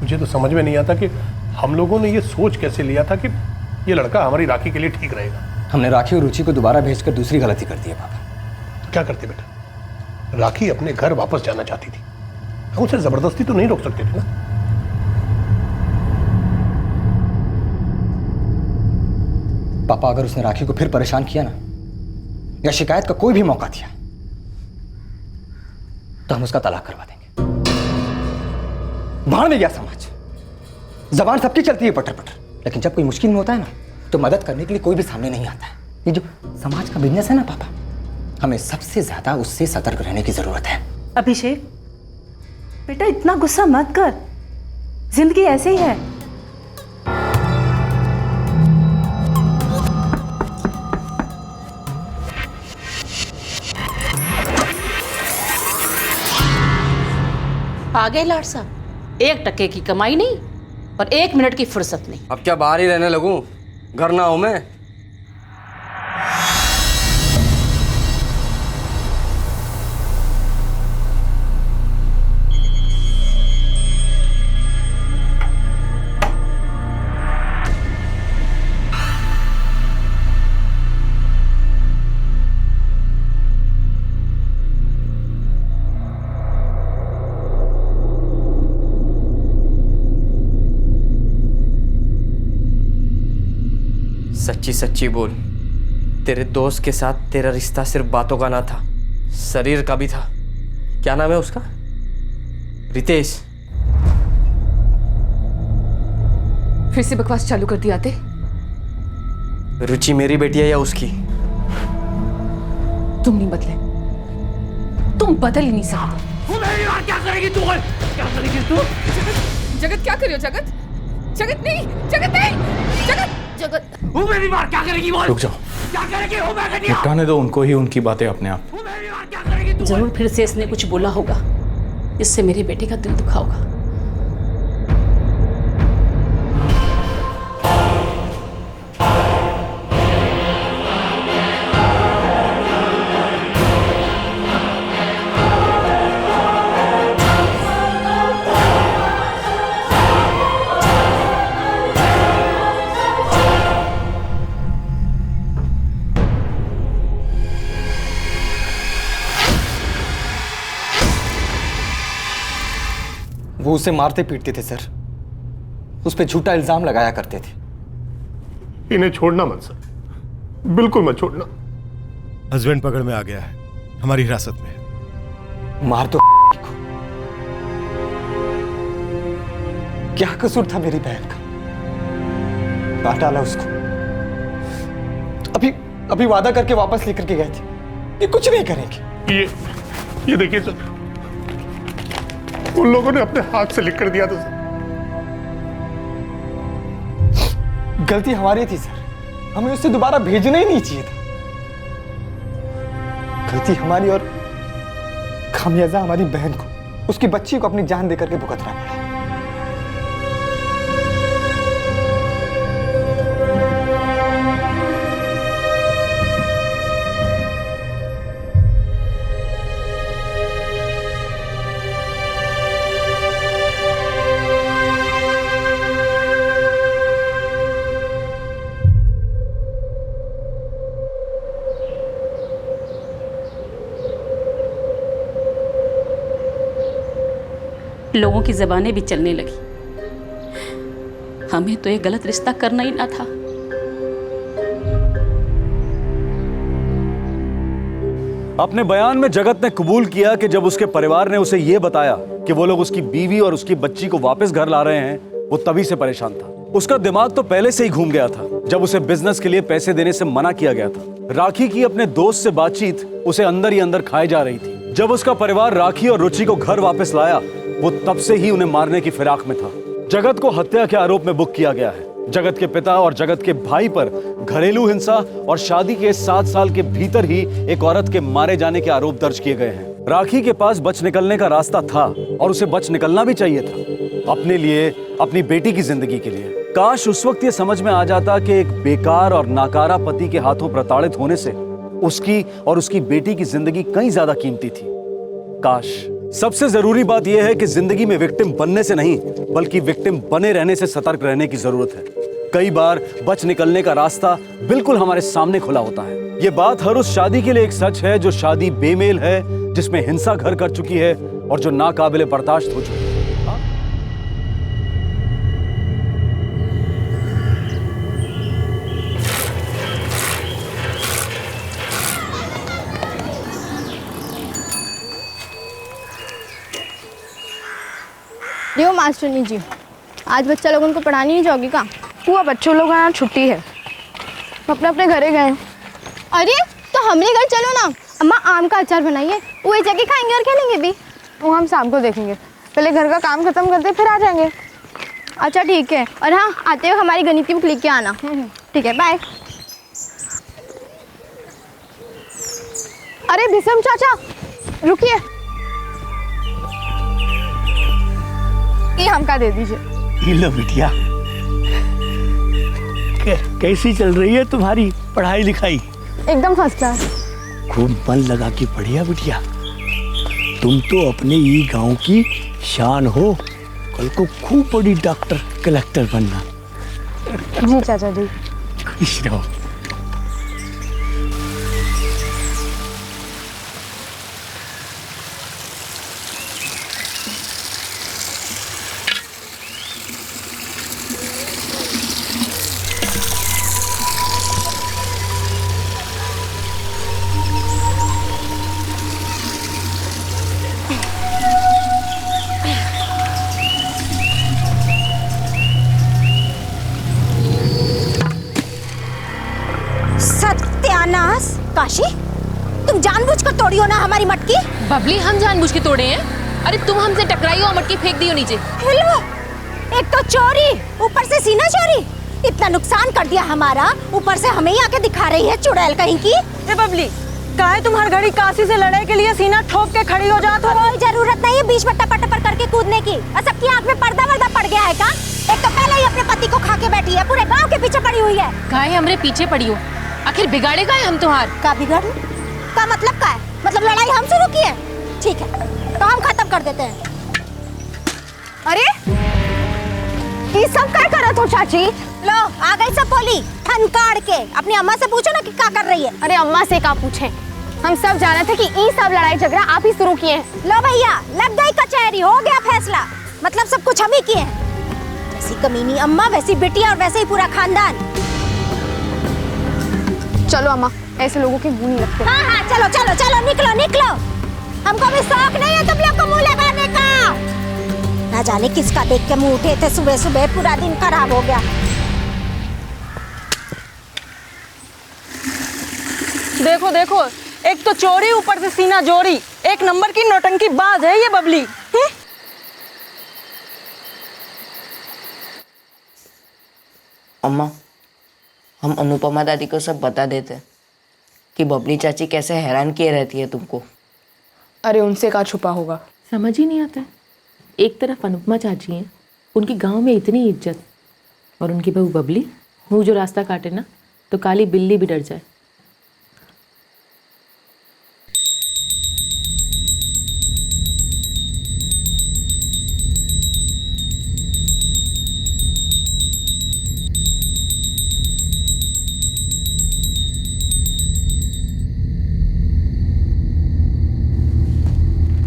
मुझे तो समझ में नहीं आता कि हम लोगों ने ये सोच कैसे लिया था कि ये लड़का हमारी राखी के लिए ठीक रहेगा। हमने राखी और रुचि को दोबारा भेजकर दूसरी गलती कर दी है पापा। तो क्या करते बेटा? राखी अपने घर वापस जाना चाहती थी, हम उसे जबरदस्ती तो नहीं रोक सकते थे ना। पापा अगर उसने राखी को फिर परेशान किया ना या शिकायत का कोई भी मौका दिया तो हम उसका तलाक करवा देंगे। भाड़ में गया समाज। जबान सबकी चलती है पटर पटर, लेकिन जब कोई मुश्किल में होता है ना तो मदद करने के लिए कोई भी सामने नहीं आता है। ये जो समाज का बिजनेस है ना पापा, हमें सबसे ज्यादा उससे सतर्क रहने की जरूरत है। अभिषेक बेटा इतना गुस्सा मत कर, जिंदगी ऐसे ही है। आ गए लाड साहब, 1 टके की कमाई नहीं और 1 मिनट की फुर्सत नहीं। अब क्या बाहर ही रहने लगूं? घर ना हूं मैं? सच्ची सच्ची बोल, तेरे दोस्त के साथ तेरा रिश्ता सिर्फ बातों का ना था, शरीर का भी था। क्या नाम है उसका? रितेश। फिर से बकवास चालू कर दी आते। रुचि मेरी बेटी है या उसकी? तुम नहीं बदले, तुम बदल ही नहीं सकते। क्या करेगी तू? क्या करेगी तू? जगत क्या कर रही हो? जगत, जगत नहीं, जगत नहीं, जगत, जगत। मेरी बात क्या करेगी बोल? रुक जाओ, क्या करेगी? निपटाने दो उनको ही उनकी बातें अपने आप। जरूर फिर से इसने कुछ बोला होगा, इससे मेरी बेटी का दिल दुखा होगा। वो उसे मारते पीटते थे सर, उस पर झूठा इल्जाम लगाया करते थे। इन्हें छोड़ना मत सर, बिल्कुल मत छोड़ना। हस्बैंड पकड़ में आ गया है, हमारी हिरासत में है। मार दो को। क्या कसूर था मेरी बहन का? काट डाला उसको। तो अभी वादा करके वापस लेकर के गए थे, ये कुछ नहीं करेंगे। ये देखिए सर, उन लोगों ने अपने हाथ से लिख कर दिया था सर। गलती हमारी थी सर, हमें उससे दोबारा भेजना ही नहीं चाहिए था। गलती हमारी और खामियाजा हमारी बहन को, उसकी बच्ची को अपनी जान देकर के भुगतना पड़ा। लोगों की ज़बानें भी चलने लगी। हमें तो ये गलत रिश्ता करना ही ना था। अपने बयान में जगत ने कबूल किया कि जब उसके परिवार ने उसे यह बताया कि वो लोग उसकी बीवी और उसकी बच्ची को वापस घर ला रहे हैं, वो तभी से परेशान था। उसका दिमाग तो पहले से ही घूम गया था जब उसे बिजनेस के लिए पैसे देने से मना किया गया था। राखी की अपने दोस्त से बातचीत उसे अंदर ही अंदर खाए जा रही थी। जब उसका परिवार राखी और रुचि को घर वापस लाया, वो तब से ही उन्हें मारने की फिराक में था। जगत को हत्या के आरोप में बुक किया गया है। जगत के पिता और जगत के भाई पर घरेलू हिंसा और शादी के 7 साल के भीतर ही एक औरत के मारे जाने के आरोप दर्ज किए गए हैं। राखी के पास बच निकलने का रास्ता था और उसे बच निकलना भी चाहिए था, अपने लिए, अपनी बेटी की जिंदगी के लिए। काश उस वक्त ये समझ में आ जाता कि एक बेकार और नाकारा पति के हाथों प्रताड़ित होने से उसकी और उसकी बेटी की जिंदगी कहीं ज्यादा कीमती थी। काश। सबसे जरूरी बात यह है कि जिंदगी में विक्टिम बनने से नहीं, बल्कि विक्टिम बने रहने से सतर्क रहने की जरूरत है। कई बार बच निकलने का रास्ता बिल्कुल हमारे सामने खुला होता है। ये बात हर उस शादी के लिए एक सच है जो शादी बेमेल है, जिसमें हिंसा घर कर चुकी है और जो नाकाबिले बर्दाश्त हो चुकी है। लियो मास्टरनी जी, आज बच्चा लोगों को पढ़ानी नहीं जाओगी का? हुआ बच्चों लोग यहाँ छुट्टी है, अपने अपने घरे गए। अरे तो हमारे घर चलो ना, अम्मा आम का अचार बनाइए, वही जगह खाएंगे और खेलेंगे भी। वो हम शाम को देखेंगे, पहले घर का काम खत्म करते फिर आ जाएंगे। अच्छा ठीक है, और हाँ आते हुए हमारी गणित की बुक लेके आना। ठीक है, बाय। अरे बिसम चाचा रुकिए, ये हमका दे दीजिए। लो बिटिया, कैसी चल रही है तुम्हारी पढ़ाई लिखाई? एकदम फर्स्ट क्लास। खूब मन लगा के पढ़िया बिटिया, तुम तो अपने ही गांव की शान हो। कल को खूब बड़ी डॉक्टर कलेक्टर बनना। जी चाचा जी। खुश रहो। सत्यानाश! काशी, तुम जानबूझकर तोड़ी हो ना हमारी मटकी? बबली, हम जानबूझ के तोड़े हैं? अरे तुम हमसे टकराई हो और मटकी फेंक दी हो नीचे। हेलो, एक तो चोरी, ऊपर से सीना चोरी। इतना नुकसान कर दिया हमारा, ऊपर से हमें ही आके दिखा रही है चुड़ैल कहीं की। ए बबली, काहे तुम हर घड़ी काशी से लड़ाई के लिए सीना ठोक के खड़ी हो जात हो? कोई जरूरत नहीं है बीच में टपर करके कूदने की। और सबकी आँख में पर्दा वर्दा पड़ गया है का? एक तो पहले ही अपने पति को खा के बैठी है, पूरे गाँव के पीछे पड़ी हुई है। काहे हमरे पीछे पड़ी हो? आखिर बिगाड़े का है हम तुम्हार? का बिगाड़ का मतलब का है? मतलब लड़ाई हम शुरू की है? ठीक है, तो हम खत्म कर देते हैं। अरे ये सब क्या कर रहे हो चाची? लो आ गई सब बोली ठनकाड़ के। अपनी अम्मा से पूछो ना कि क्या कर रही है। अरे अम्मा से क्या पूछे, हम सब जाने थे कि ये सब लड़ाई झगड़ा आप ही शुरू किए हैं। लो भैया, लग गई कचहरी, हो गया फैसला। मतलब सब कुछ हम ही किए हैं। वैसी कमीनी अम्मा, वैसी बेटियां और वैसे ही पूरा खानदान। चलो अम्मा, ऐसे लोगों के मुंह नहीं लगते। हाँ हाँ, चलो चलो चलो, निकलो निकलो। हमको भी शौक नहीं है तुम लोग को मुंह लगाने का। ना जाने किसका देख के मुंह उठे थे सुबह सुबह, पूरा दिन खराब हो गया। देखो देखो, एक तो चोरी, ऊपर से सीना जोरी। एक नंबर की नौटंकी बाज है ये बबली। अम्मा, हम अनुपमा दादी को सब बता देते कि बबली चाची कैसे हैरान किए रहती है तुमको। अरे उनसे क्या छुपा होगा? समझ ही नहीं आता है। एक तरफ अनुपमा चाची हैं, उनकी गांव में इतनी इज्जत, और उनकी बहू बबली, वो जो रास्ता काटे ना तो काली बिल्ली भी डर जाए।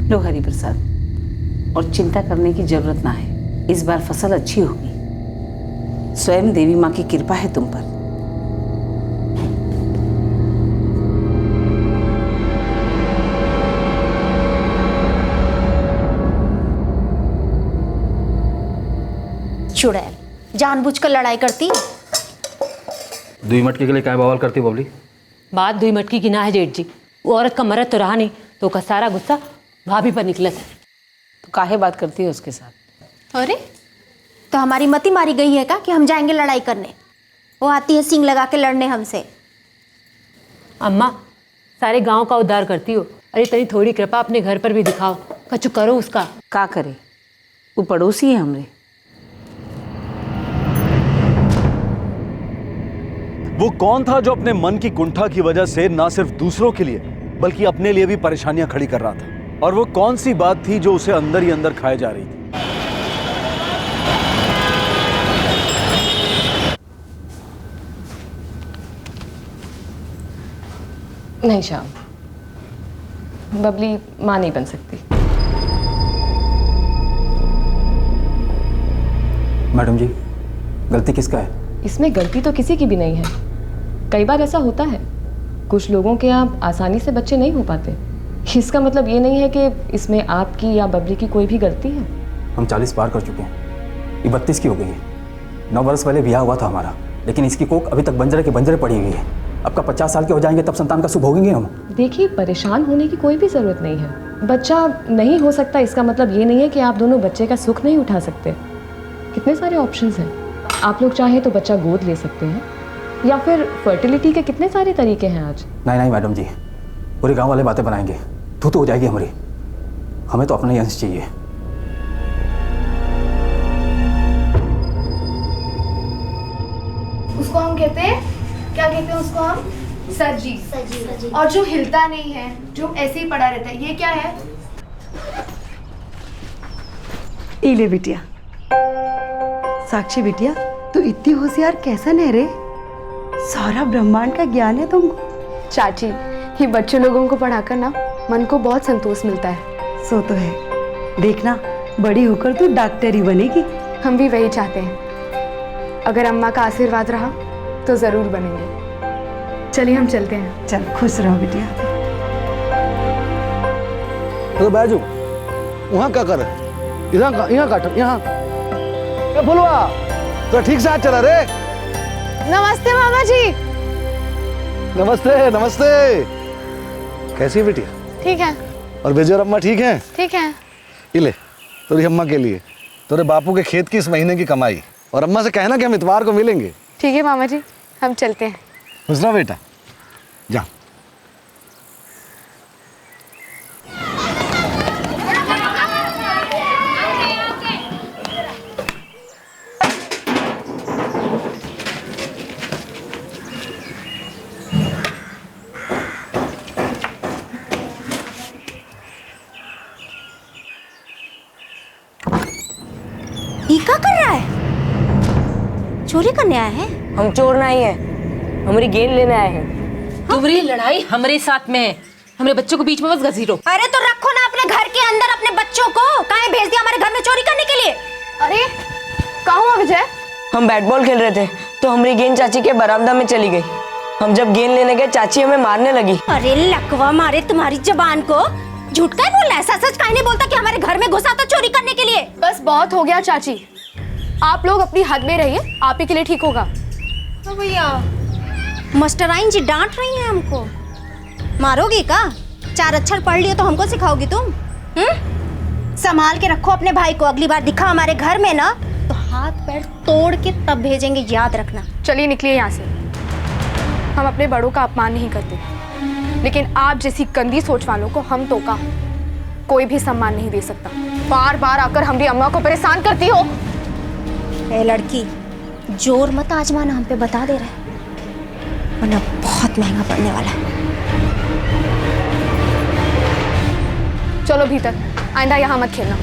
लो हरि प्रसाद। और चिंता करने की जरूरत ना है। इस बार फसल अच्छी होगी। स्वयं देवी माँ की कृपा है तुम पर। चुड़ैल, जानबूझकर लड़ाई करती है। दुई मटकी के लिए क्या बवाल करती बबली? बात दुई मटकी की ना है जेठ जी। वो औरत का मरद तो रहा नहीं, तो उसका सारा गुस्सा भाभी पर निकला था। तो काहे बात करती है उसके साथ? अरे तो हमारी मती मारी गई है क्या कि हम जाएंगे लड़ाई करने? वो आती है सींग लगा के लड़ने हमसे। अम्मा, सारे गांव का उद्धार करती हो, अरे तनी थोड़ी कृपा अपने घर पर भी दिखाओ। कछु करो उसका। का करे, वो पड़ोसी है हमरे। वो कौन था जो अपने मन की कुंठा की वजह से ना सिर्फ दूसरों के लिए बल्कि अपने लिए भी परेशानियां खड़ी कर रहा था? और वो कौन सी बात थी जो उसे अंदर ही अंदर खाए जा रही थी? नहीं श्याम, बबली मां नहीं बन सकती। मैडम जी, गलती किसका है? इसमें गलती तो किसी की भी नहीं है। कई बार ऐसा होता है, कुछ लोगों के यहाँ आसानी से बच्चे नहीं हो पाते। इसका मतलब ये नहीं है कि इसमें आपकी या बबली की कोई भी गलती है। हम 40 पार कर चुके हैं, ये 32 की हो गई है। 9 वर्ष पहले ब्याह हुआ था हमारा, लेकिन इसकी कोख अभी तक बंजरे के बंजरे पड़ी हुई है। अब का 50 साल के हो जाएंगे तब संतान का शुभ भोगेंगे हम। देखिए, परेशान होने की कोई भी ज़रूरत नहीं है। बच्चा नहीं हो सकता इसका मतलब ये नहीं है कि आप दोनों बच्चे का सुख नहीं उठा सकते। कितने सारे ऑप्शंस हैं। आप लोग चाहें तो बच्चा गोद ले सकते हैं, या फिर फर्टिलिटी के कितने सारे तरीके हैं आज। नहीं मैडम जी, पूरे गांव वाले बातें बनाएंगे, तो हो जाएगी हमारी। हमें तो अपना ही अंश चाहिए। उसको हम कहते हैं, क्या कहते हैं उसको हम? सजीव। और जो हिलता नहीं है, जो ऐसे ही पड़ा रहता है, ये क्या है? इले बिटिया। साक्षी बिटिया, तू इतनी होशियार कैसा नहीं रे? सारा ब्रह्मांड का ज्ञान है तुमको। चाची, ये बच्चे लोगों को पढ़ाकर ना मन को बहुत संतोष मिलता है। सो तो है। देखना, बड़ी होकर तू डॉक्टर ही बनेगी। हम भी वही चाहते हैं। अगर अम्मा का आशीर्वाद रहा तो जरूर बनेंगे। चलिए हम चलते हैं। चल, खुश रहो बिटिया। तो बैजू वहाँ क्या कर रहे? यहाँ काट, यहाँ बोलवा तो ठीक से हाथ चला रे। नमस्ते मामा जी। नमस्ते नमस्ते। कैसी है बिटिया? ठीक है। और बेजोर अम्मा ठीक है? ठीक है। ले तेरी अम्मा के लिए तेरे बापू के खेत की इस महीने की कमाई, और अम्मा से कहना कि हम इतवार को मिलेंगे। ठीक है मामा जी, हम चलते हैं। खुश रहो बेटा, जा। क्या कर रहा है? चोरी करने आया है? हम चोर नहीं है, हमारी गेंद लेने आए हैं। तुम्हारी लड़ाई हमारे साथ में है, हमारे बच्चों को बीच में बस घसीटो। अरे तो रखो ना अपने घर के अंदर अपने बच्चों को, काहे भेज दिया हमारे घर में चोरी करने के लिए? अरे कहाँ हुआ विजय? हम बैट बॉल खेल रहे थे तो हमारी गेंद चाची के बरामदा में चली गई। हम जब गेंद लेने गए चाची हमें मारने लगी। अरे लकवा मारे तुम्हारी जबान को, झूठ क्या बोल रहा है? सच सच काहे नहीं बोलता कि हमारे घर में घुसा था चोरी करने के लिए? बस बहुत हो गया चाची, आप लोग अपनी हद में रहिए, आप ही के लिए ठीक होगा। तो भैया मास्टराइन जी डांट रही हैं हमको। मारोगी का? 4 अक्षर पढ़ लिए तो हमको सिखाओगी तुम? संभाल के रखो अपने भाई को, अगली बार दिखा हमारे घर में ना तो हाथ पैर तोड़ के तब भेजेंगे, याद रखना। चलिए निकलिए यहाँ से। हम अपने बड़ों का अपमान नहीं करते, लेकिन आप जैसी गंदी सोच वालों को हम तो का कोई भी सम्मान नहीं दे सकता। बार बार आकर हमारी अम्मा को परेशान करती हो। ए लड़की, जोर मत आजमाना हम पे, बता दे रहे हैं, वरना बहुत महंगा पड़ने वाला है। चलो भीतर, आइंदा यहाँ मत खेलना।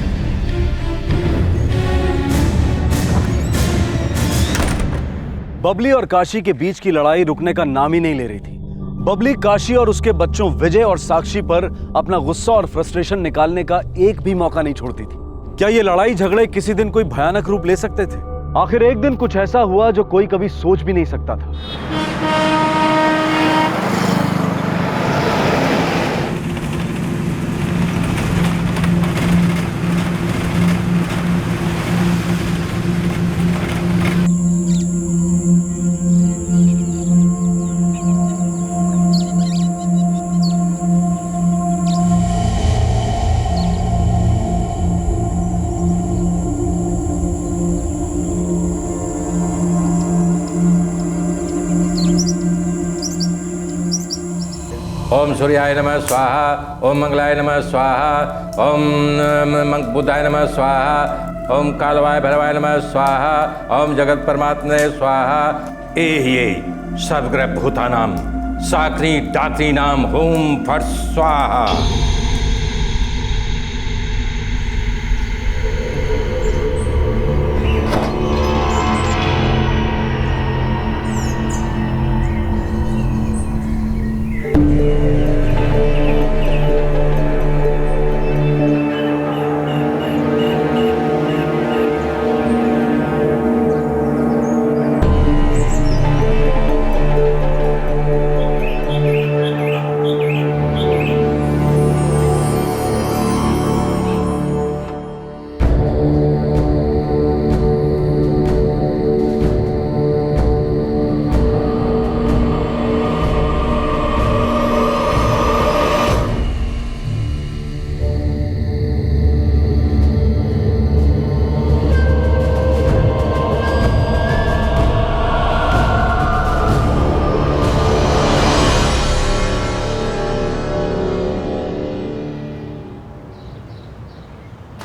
बबली और काशी के बीच की लड़ाई रुकने का नाम ही नहीं ले रही थी। बबली काशी और उसके बच्चों विजय और साक्षी पर अपना गुस्सा और फ्रस्ट्रेशन निकालने का एक भी मौका नहीं छोड़ती थी। क्या ये लड़ाई झगड़े किसी दिन कोई भयानक रूप ले सकते थे? आखिर एक दिन कुछ ऐसा हुआ जो कोई कभी सोच भी नहीं सकता था। ओम सूर्याय नमः स्वाहा, ओम मंगलाय नमः स्वाहा, ओम बुधाय नमः स्वाहा, ओम कालवाय भैरवाय नमः स्वाहा, ओम जगत परमात्मने स्वाहा। ये सर्वग्रह भूतानाम साक्री डाक्री नाम होम फट स्वाहा।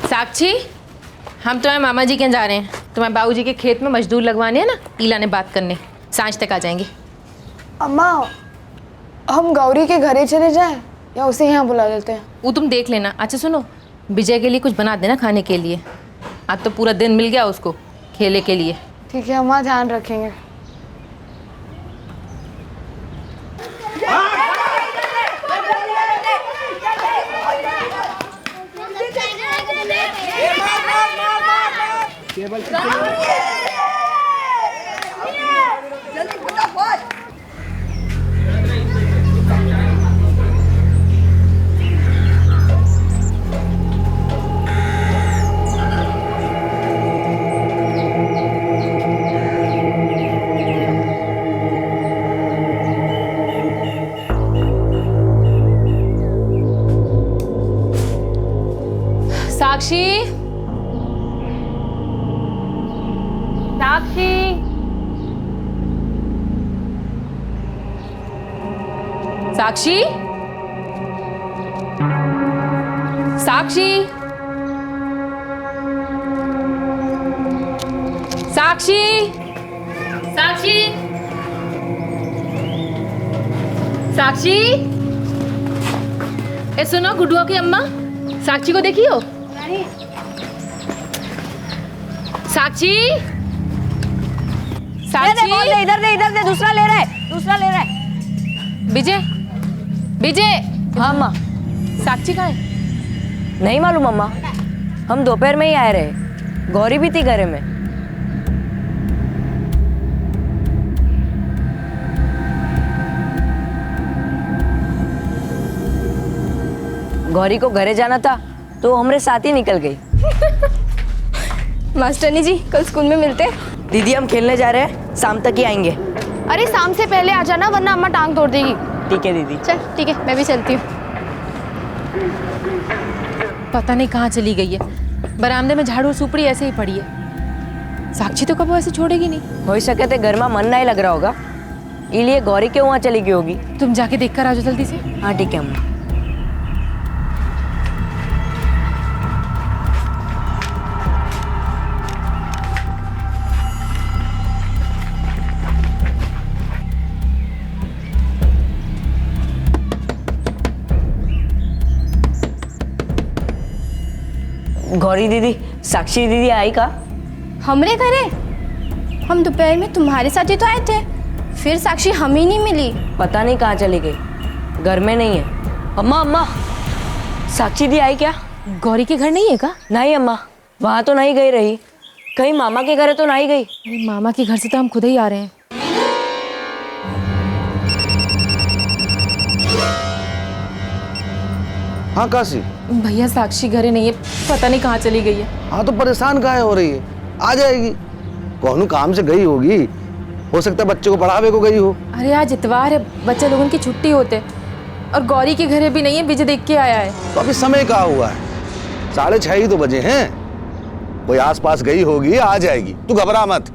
साक्षी, हम तुम्हारे मामा जी के यहाँ जा रहे हैं। तुम्हारे बाबूजी के खेत में मजदूर लगवाने हैं ना, ईला ने बात करने। सांझ तक आ जाएंगे। अम्मा, हम गौरी के घर ही चले जाएं या उसे यहाँ बुला लेते हैं? वो तुम देख लेना। अच्छा सुनो, विजय के लिए कुछ बना देना खाने के लिए। आज तो पूरा दिन मिल गया उसको खेले के लिए। ठीक है अम्मा, ध्यान रखेंगे। साक्षी, साक्षी, साक्षी, साक्षी, साक्षी, साक्षी, साक्षी। ए सुनो, गुड्डुआ की अम्मा साक्षी को देखियो। साक्षी, साक्षी, इधर दे, दूसरा ले रहा है। विजय, विजय। हाँ अम्मा। साक्षी कहाँ है? नहीं मालूम अम्मा, हम दोपहर में ही आए रहे। गौरी भी थी घर में। गौरी को घरे जाना था तो हमारे साथ ही निकल गई। मास्टरनी जी, कल स्कूल में मिलते। दीदी, हम खेलने जा रहे हैं, शाम तक ही आएंगे। अरे शाम से पहले आ जाना, वरना अम्मा टांग तोड़ देगी। ठीक है दीदी। चल ठीक है, मैं भी चलती हूँ। पता नहीं कहाँ चली गई है। बरामदे में झाड़ू सुपड़ी ऐसे ही पड़ी है। साक्षी तो कब ऐसे छोड़ेगी नहीं। हो सके तो घर में मन नहीं लग रहा होगा, इसलिए गौरी के वहाँ चली गई होगी। तुम जाके देख कर आ जाओ जल्दी से। हाँ ठीक है अम्मा। गौरी दीदी, साक्षी दीदी आई का? हमरे घरे? हम दोपहर में तुम्हारे साथ ही तो आए थे, फिर साक्षी हम ही नहीं मिली। पता नहीं कहाँ चली गई, घर में नहीं है। अम्मा, अम्मा, साक्षी दी आई क्या? गौरी के घर नहीं है का? नहीं अम्मा, वहाँ तो नहीं गई रही, कहीं मामा के घर तो नहीं गई? अरे मामा के घर से तो हम खुद ही आ रहे हैं। हाँ काशी, भैया साक्षी घरे नहीं है, पता नहीं कहाँ चली गई है। हाँ तो परेशान काहे हो रही है? आ जाएगी। कौन काम से गई होगी, हो सकता है बच्चे को पढ़ावे को गई हो। अरे आज इतवार है, बच्चे लोगों की छुट्टी होते, और गौरी के घरे भी नहीं है, विजय देख के आया है। तो अभी समय कहाँ हुआ है? 6:30 ही तो बजे हैं। कोई आसपास गई होगी, आ जाएगी, तू घबरा मत।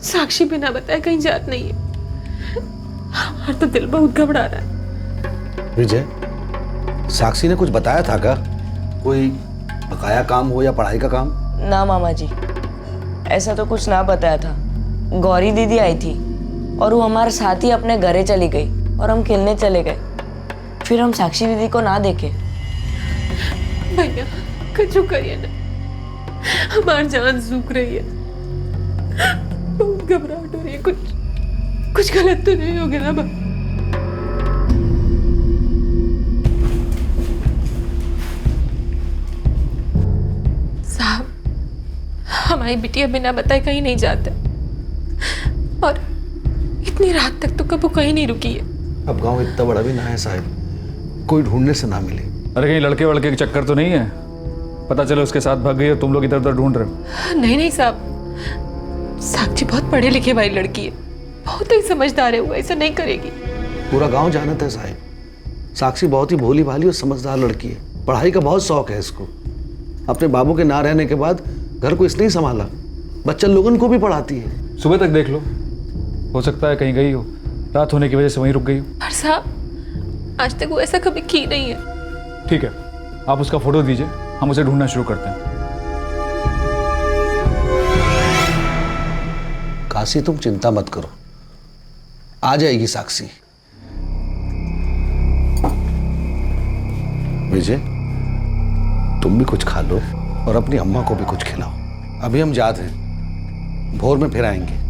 साक्षी बिना बताए कहीं जात नहीं है। हमारा तो दिल बहुत घबरा रहा है। विजय, साक्षी ने कुछ बताया था क्या? कोई बकाया काम हो या पढ़ाई का काम? ना मामा जी, ऐसा तो कुछ ना बताया था। गौरी दीदी आई थी और वो हमारे साथ ही अपने घरे चली गई और हम खेलने चले गए। फिर हम साक्षी दीदी को ना देखे। भैया कुछ करिए ना, हमारी जान सूख रही है, बहुत घबराहट हो रही है। कुछ गलत तो नहीं हो गया ना? साहब, हमारी बिटिया बिना बताए कहीं नहीं जाते, और इतनी रात तक तो कभी कहीं नहीं रुकी है। अब गांव इतना बड़ा भी ना है साहब, कोई ढूंढने से ना मिले। अरे कहीं लड़के वड़के के चक्कर तो नहीं है? पता चले उसके साथ भाग गई और तुम लोग इधर उधर ढूंढ रहे हो। नहीं साहब, साक्षी बहुत पढ़े लिखे वाली लड़की है, बहुत ही समझदार है, वो ऐसा नहीं करेगी। पूरा गांव जानता है साहब, साक्षी बहुत ही भोली भाली और समझदार लड़की है। पढ़ाई का बहुत शौक है इसको। अपने बाबू के ना रहने के बाद घर को इसने ही संभाला, बच्चन लोगों को भी पढ़ाती है। सुबह तक देख लो, हो सकता है कहीं गई हो, रात होने की वजह से वहीं रुक गई हो। पर साहब, आज तक वो ऐसा कभी की नहीं है। ठीक है, आप उसका फोटो दीजिए, हम उसे ढूंढना शुरू करते हैं। काशी, तुम चिंता मत करो, आ जाएगी साक्षी। विजय, तुम भी कुछ खा लो और अपनी अम्मा को भी कुछ खिलाओ। अभी हम जाते हैं, भोर में फिर आएंगे।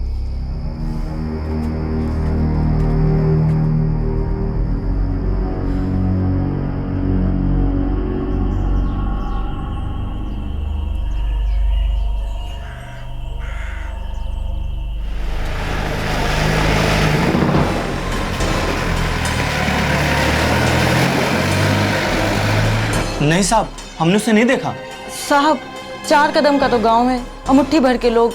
नहीं साहब, हमने उसे नहीं देखा। साहब, 4 कदम का तो गांव है और मुट्ठी भर के लोग,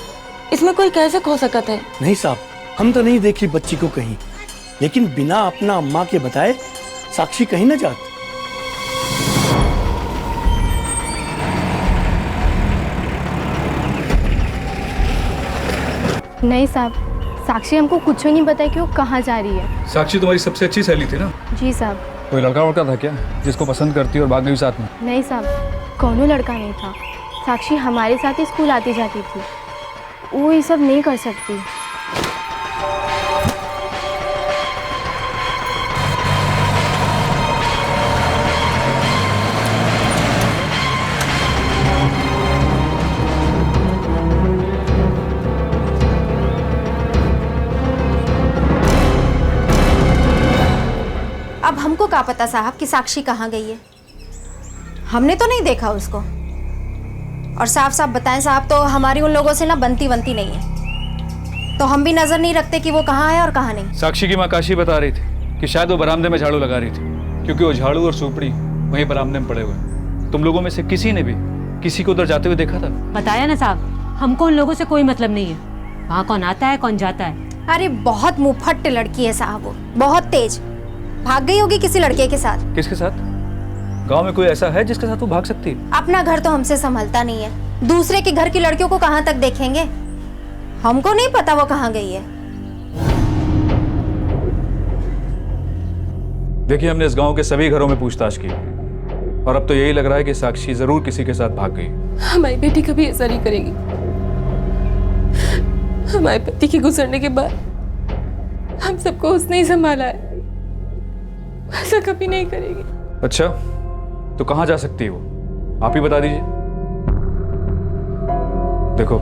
इसमें कोई कैसे खो सकत है? नहीं साहब, हम तो नहीं देखी बच्ची को कहीं, लेकिन बिना अपना अम्मा के बताए साक्षी कहीं न जाती। नहीं साहब, साक्षी हमको कुछ नहीं बताया कि वो कहाँ जा रही है। साक्षी तुम्हारी सबसे अच्छी सहेली थी ना? जी साहब। कोई लड़का वड़का था क्या जिसको पसंद करती और भाग गई साथ में? नहीं साहब, कौनो लड़का नहीं था। साक्षी हमारे साथ ही स्कूल आती जाती थी, वो ये सब नहीं कर सकती। अब हमको क्या पता साहब कि साक्षी कहाँ गई है? हमने तो नहीं देखा उसको, और साफ साफ बताएं साहब, तो हमारी उन लोगों से ना बनती नहीं है, तो हम भी नजर नहीं रखते कि वो कहाँ है और कहाँ नहीं। साक्षी की माँ काशी बता रही थी कि शायद वो बरामदे में झाड़ू लगा रही थी, क्योंकि वो झाड़ू और सुपड़ी वहीं बरामदे में पड़े हुए। तुम लोगों में से किसी ने भी किसी को उधर जाते हुए देखा था? बताया ना साहब, हमको उन लोगों से कोई मतलब नहीं है। वहाँ कौन आता है कौन जाता है। अरे बहुत मुंहफट लड़की है साहब, वो बहुत तेज, भाग गई होगी किसी लड़के के साथ। किसके साथ? गांव में कोई ऐसा है जिसके साथ वो भाग सकती है? अपना घर तो हमसे संभलता नहीं है, दूसरे के घर की लड़कियों को कहाँ तक देखेंगे? हमको नहीं पता वो कहाँ गई है। देखिए, हमने इस गांव के सभी घरों में पूछताछ की, और अब तो यही लग रहा है कि साक्षी जरूर किसी के साथ भाग गई। हमारी बेटी कभी ऐसा नहीं करेगी। हमारे पति के गुजरने के बाद हम सबको उसने ही संभाला है, ऐसा कभी नहीं करेगी। अच्छा, तो कहाँ जा सकती है वो, आप ही बता दीजिए। देखो,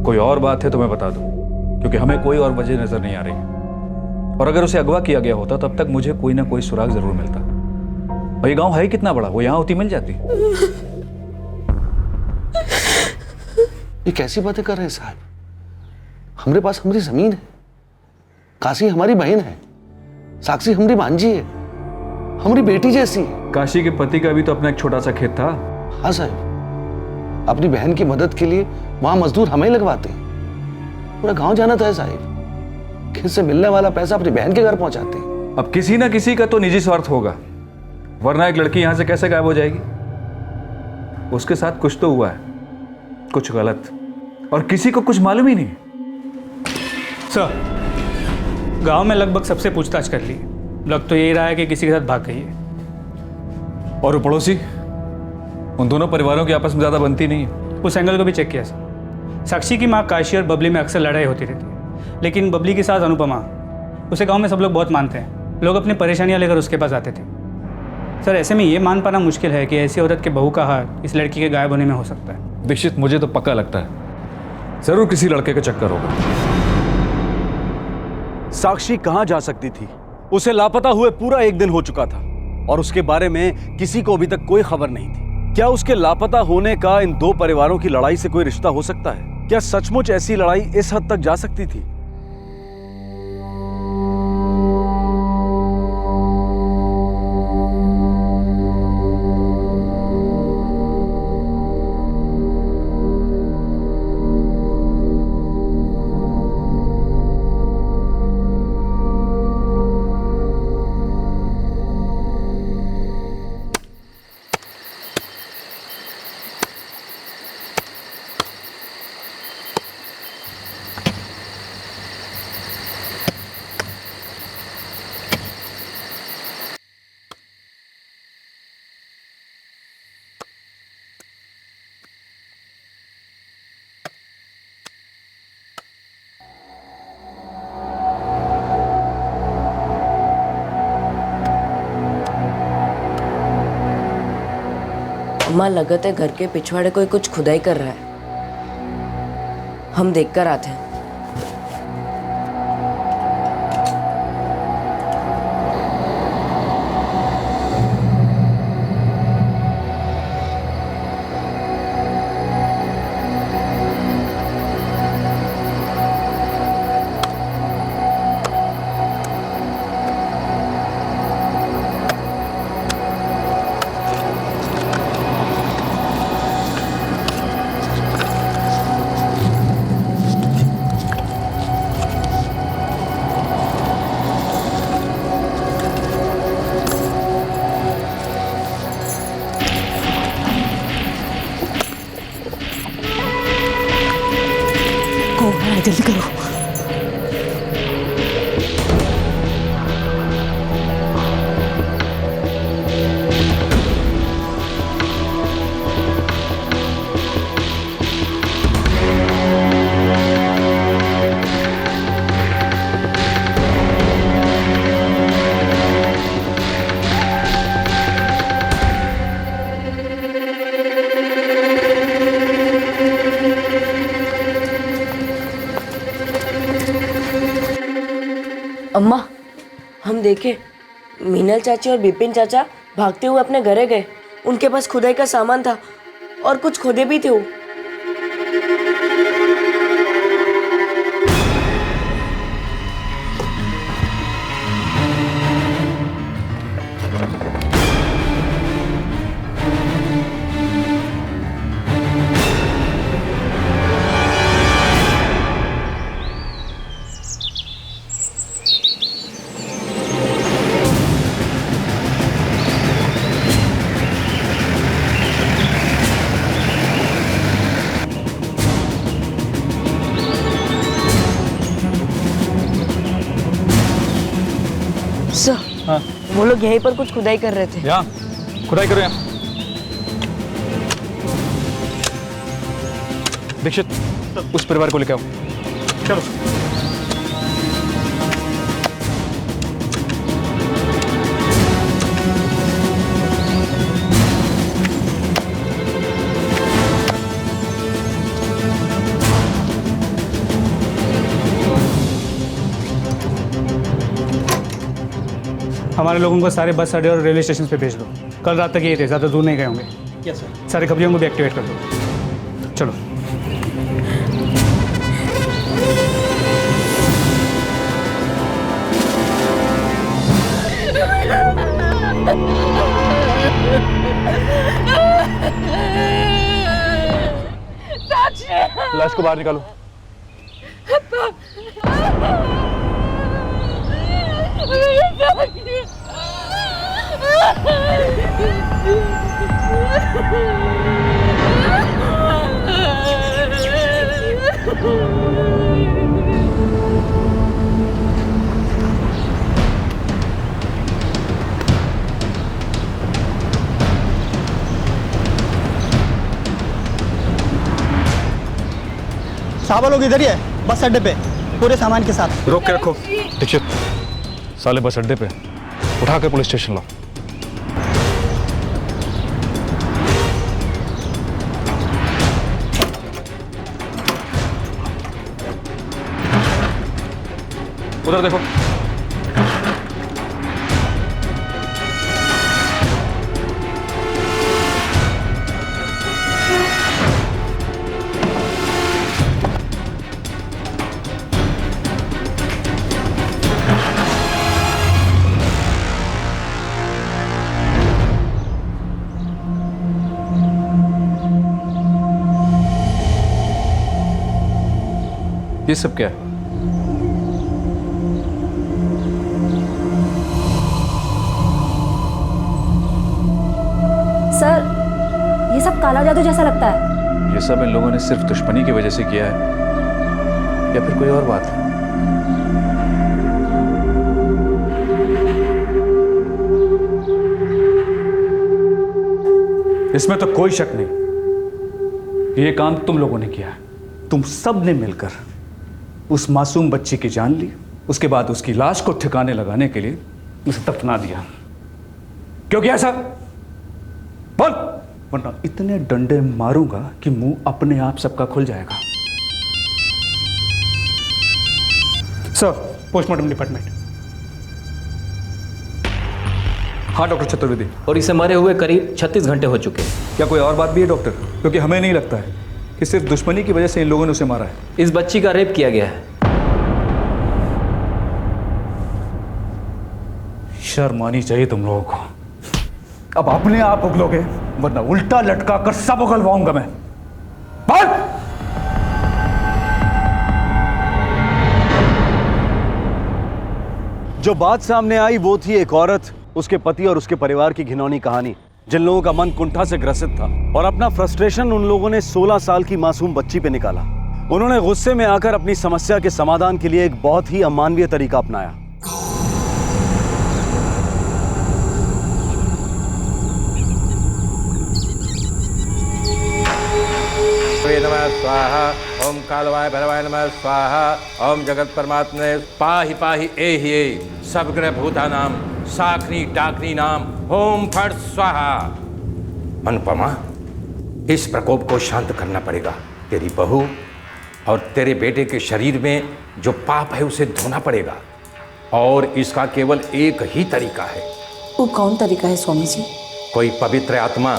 कोई और बात है तो मैं बता दूं, क्योंकि हमें कोई और वजह नजर नहीं आ रही। और अगर उसे अगवा किया गया होता तब तक मुझे कोई ना कोई सुराग जरूर मिलता। और ये गांव है कितना बड़ा, वो यहां होती मिल जाती। ये कैसी बातें कर रहे हैं साहब? हमारे पास हमारी जमीन है, काशी हमारी बहन है, साक्षी हमारी भांजी है, हमारी बेटी जैसी है। काशी के पति का भी तो अपना एक छोटा सा खेत था। हाँ साहब, अपनी बहन की मदद के लिए वहां मजदूर हमें ही लगवाते हैं। पूरा गांव जाना था साहब, खेत से मिलने वाला पैसा अपनी बहन के घर पहुंचाते हैं। अब किसी ना किसी का तो निजी स्वार्थ होगा, वरना एक लड़की यहां से कैसे गायब हो जाएगी? उसके साथ कुछ तो हुआ है, कुछ गलत, और किसी को कुछ मालूम ही नहीं। सर, गांव में लगभग सबसे पूछताछ कर ली, लग तो यही रहा है कि किसी के साथ भाग गई है। और वो पड़ोसी, उन दोनों परिवारों की आपस में ज्यादा बनती नहीं है। उस एंगल को भी चेक किया सर। साक्षी की माँ काशी और बबली में अक्सर लड़ाई होती रहती है, लेकिन बबली के साथ अनुपमा, उसे गांव में सब लोग बहुत मानते हैं। लोग अपनी परेशानियां लेकर उसके पास आते थे। सर, ऐसे में ये मान पाना मुश्किल है कि ऐसी औरत के बहू का हाथ इस लड़की के गायब होने में हो सकता है। दीक्षित, मुझे तो पक्का लगता है जरूर किसी लड़के का चक्कर होगा। साक्षी कहां जा सकती थी? उसे लापता हुए पूरा 1 दिन हो चुका था और उसके बारे में किसी को अभी तक कोई खबर नहीं थी। क्या उसके लापता होने का इन 2 परिवारों की लड़ाई से कोई रिश्ता हो सकता है? क्या सचमुच ऐसी लड़ाई इस हद तक जा सकती थी? अम्मा, लगत है घर के पिछवाड़े कोई कुछ खुदाई कर रहा है। हम देख कर आते हैं। जल्दी करो। अम्मा, हम देखे मीनल चाची और बिपिन चाचा भागते हुए अपने घरे गए। उनके पास खुदाई का सामान था और कुछ खोदे भी थे वो। हाँ। वो लोग यहीं पर कुछ खुदाई कर रहे थे। यहाँ खुदाई करो यहाँ। दीक्षित उस परिवार को लेकर आओ। चलो। हमारे लोगों को सारे बस अड्डे और रेलवे स्टेशन पे भेज दो। कल रात तक यही थे, ज़्यादा दूर नहीं गए होंगे। Yes sir. सारे खबरियों को भी एक्टिवेट कर दो। चलो। लाश को बाहर निकालो। साहब लोग इधर ही है, बस अड्डे पे पूरे सामान के साथ। रोक के रखो। दीक्षित साले बस अड्डे पे उठाकर पुलिस स्टेशन लाओ। उधर देखो। ये सब क्या है? सर, ये सब काला जादू जैसा लगता है। ये सब इन लोगों ने सिर्फ दुश्मनी की वजह से किया है या फिर कोई और बात है? इसमें तो कोई शक नहीं कि ये काम तुम लोगों ने किया है। तुम सब ने मिलकर उस मासूम बच्ची की जान ली, उसके बाद उसकी लाश को ठिकाने लगाने के लिए उसे दफना दिया। क्यों किया ऐसा? बोल, वरना इतने डंडे मारूंगा कि मुंह अपने आप सबका खुल जाएगा। Sir, postmortem department. हाँ डॉक्टर चतुर्वेदी। और इसे मरे हुए करीब 36 घंटे हो चुके हैं। क्या कोई और बात भी है डॉक्टर? क्योंकि हमें नहीं लगता है कि सिर्फ दुश्मनी की वजह से इन लोगों ने उसे मारा है। इस बच्ची का रेप किया गया है। शर्म आनी चाहिए तुम लोगों को। अब अपने आप उगलोगे वरना उल्टा लटका कर सब उगलवाऊंगा मैं। बोल! जो बात सामने आई वो थी एक औरत, उसके पति और उसके परिवार की घिनौनी कहानी। जिन लोगों का मन कुंठा से ग्रसित था और अपना फ्रस्ट्रेशन उन लोगों ने 16 साल की मासूम बच्ची पे निकाला। उन्होंने गुस्से में आकर अपनी समस्या के समाधान के लिए एक बहुत ही अमानवीय तरीका अपनाया। नमः स्वाहा। ओम कालवाय भैरवाय नमः स्वाहा। ओम जगत परमात्मने पाहि पाहि एहि सब ग्रह भूतानाम साखनी डाकनी नाम ओम फट स्वाहा। अनुपमा, इस प्रकोप को शांत करना पड़ेगा। तेरी बहू और तेरे बेटे के शरीर में जो पाप है उसे धोना पड़ेगा और इसका केवल एक ही तरीका है। वो कौन तरीका है स्वामी जी? कोई पवित्र आत्मा,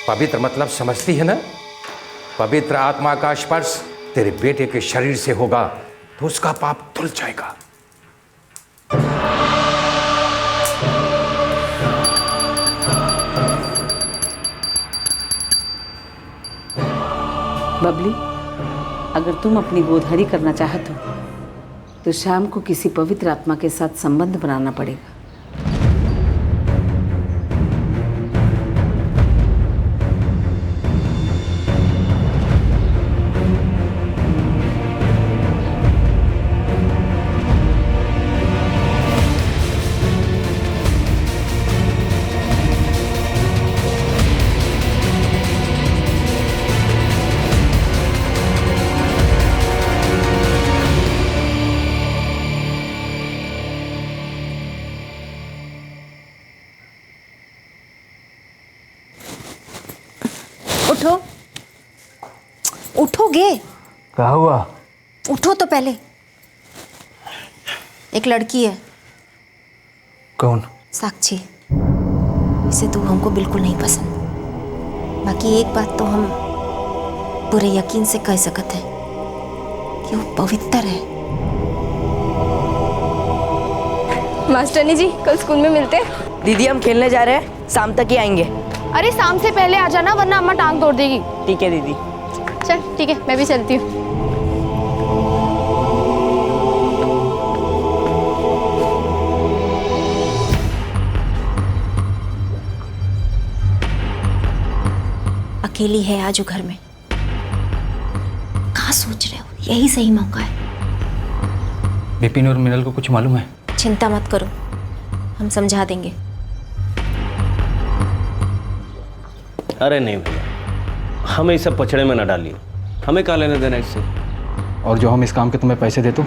पवित्र मतलब समझती है ना? पवित्र आत्मा का स्पर्श तेरे बेटे के शरीर से होगा तो उसका पाप धुल जाएगा। बबली, अगर तुम अपनी गोद हरी करना चाहते हो तो शाम को किसी पवित्र आत्मा के साथ संबंध बनाना पड़ेगा। क्या हुआ? उठो तो पहले। एक लड़की है, कौन? साक्षी। इसे तो हमको बिल्कुल नहीं पसंद। बाकी एक बात तो हम पूरे यकीन से कह सकते हैं कि वो पवित्र है। मास्टरनी जी, कल स्कूल में मिलते हैं। दीदी हम खेलने जा रहे हैं, शाम तक ही आएंगे। अरे शाम से पहले आ जाना, वरना अम्मा टांग तोड़ देगी। ठीक है दीदी। चल ठीक है, मैं भी चलती हूँ। अकेली है आज वो घर में। कहाँ सोच रहे हो? यही सही मौका है। विपिन और मिनल को कुछ मालूम है? चिंता मत करो, हम समझा देंगे। अरे नहीं भैया, हमें इस सब पछड़े में न डालिए। हमें क्या लेने देना इससे। और जो हम इस काम के तुम्हें पैसे दे तो?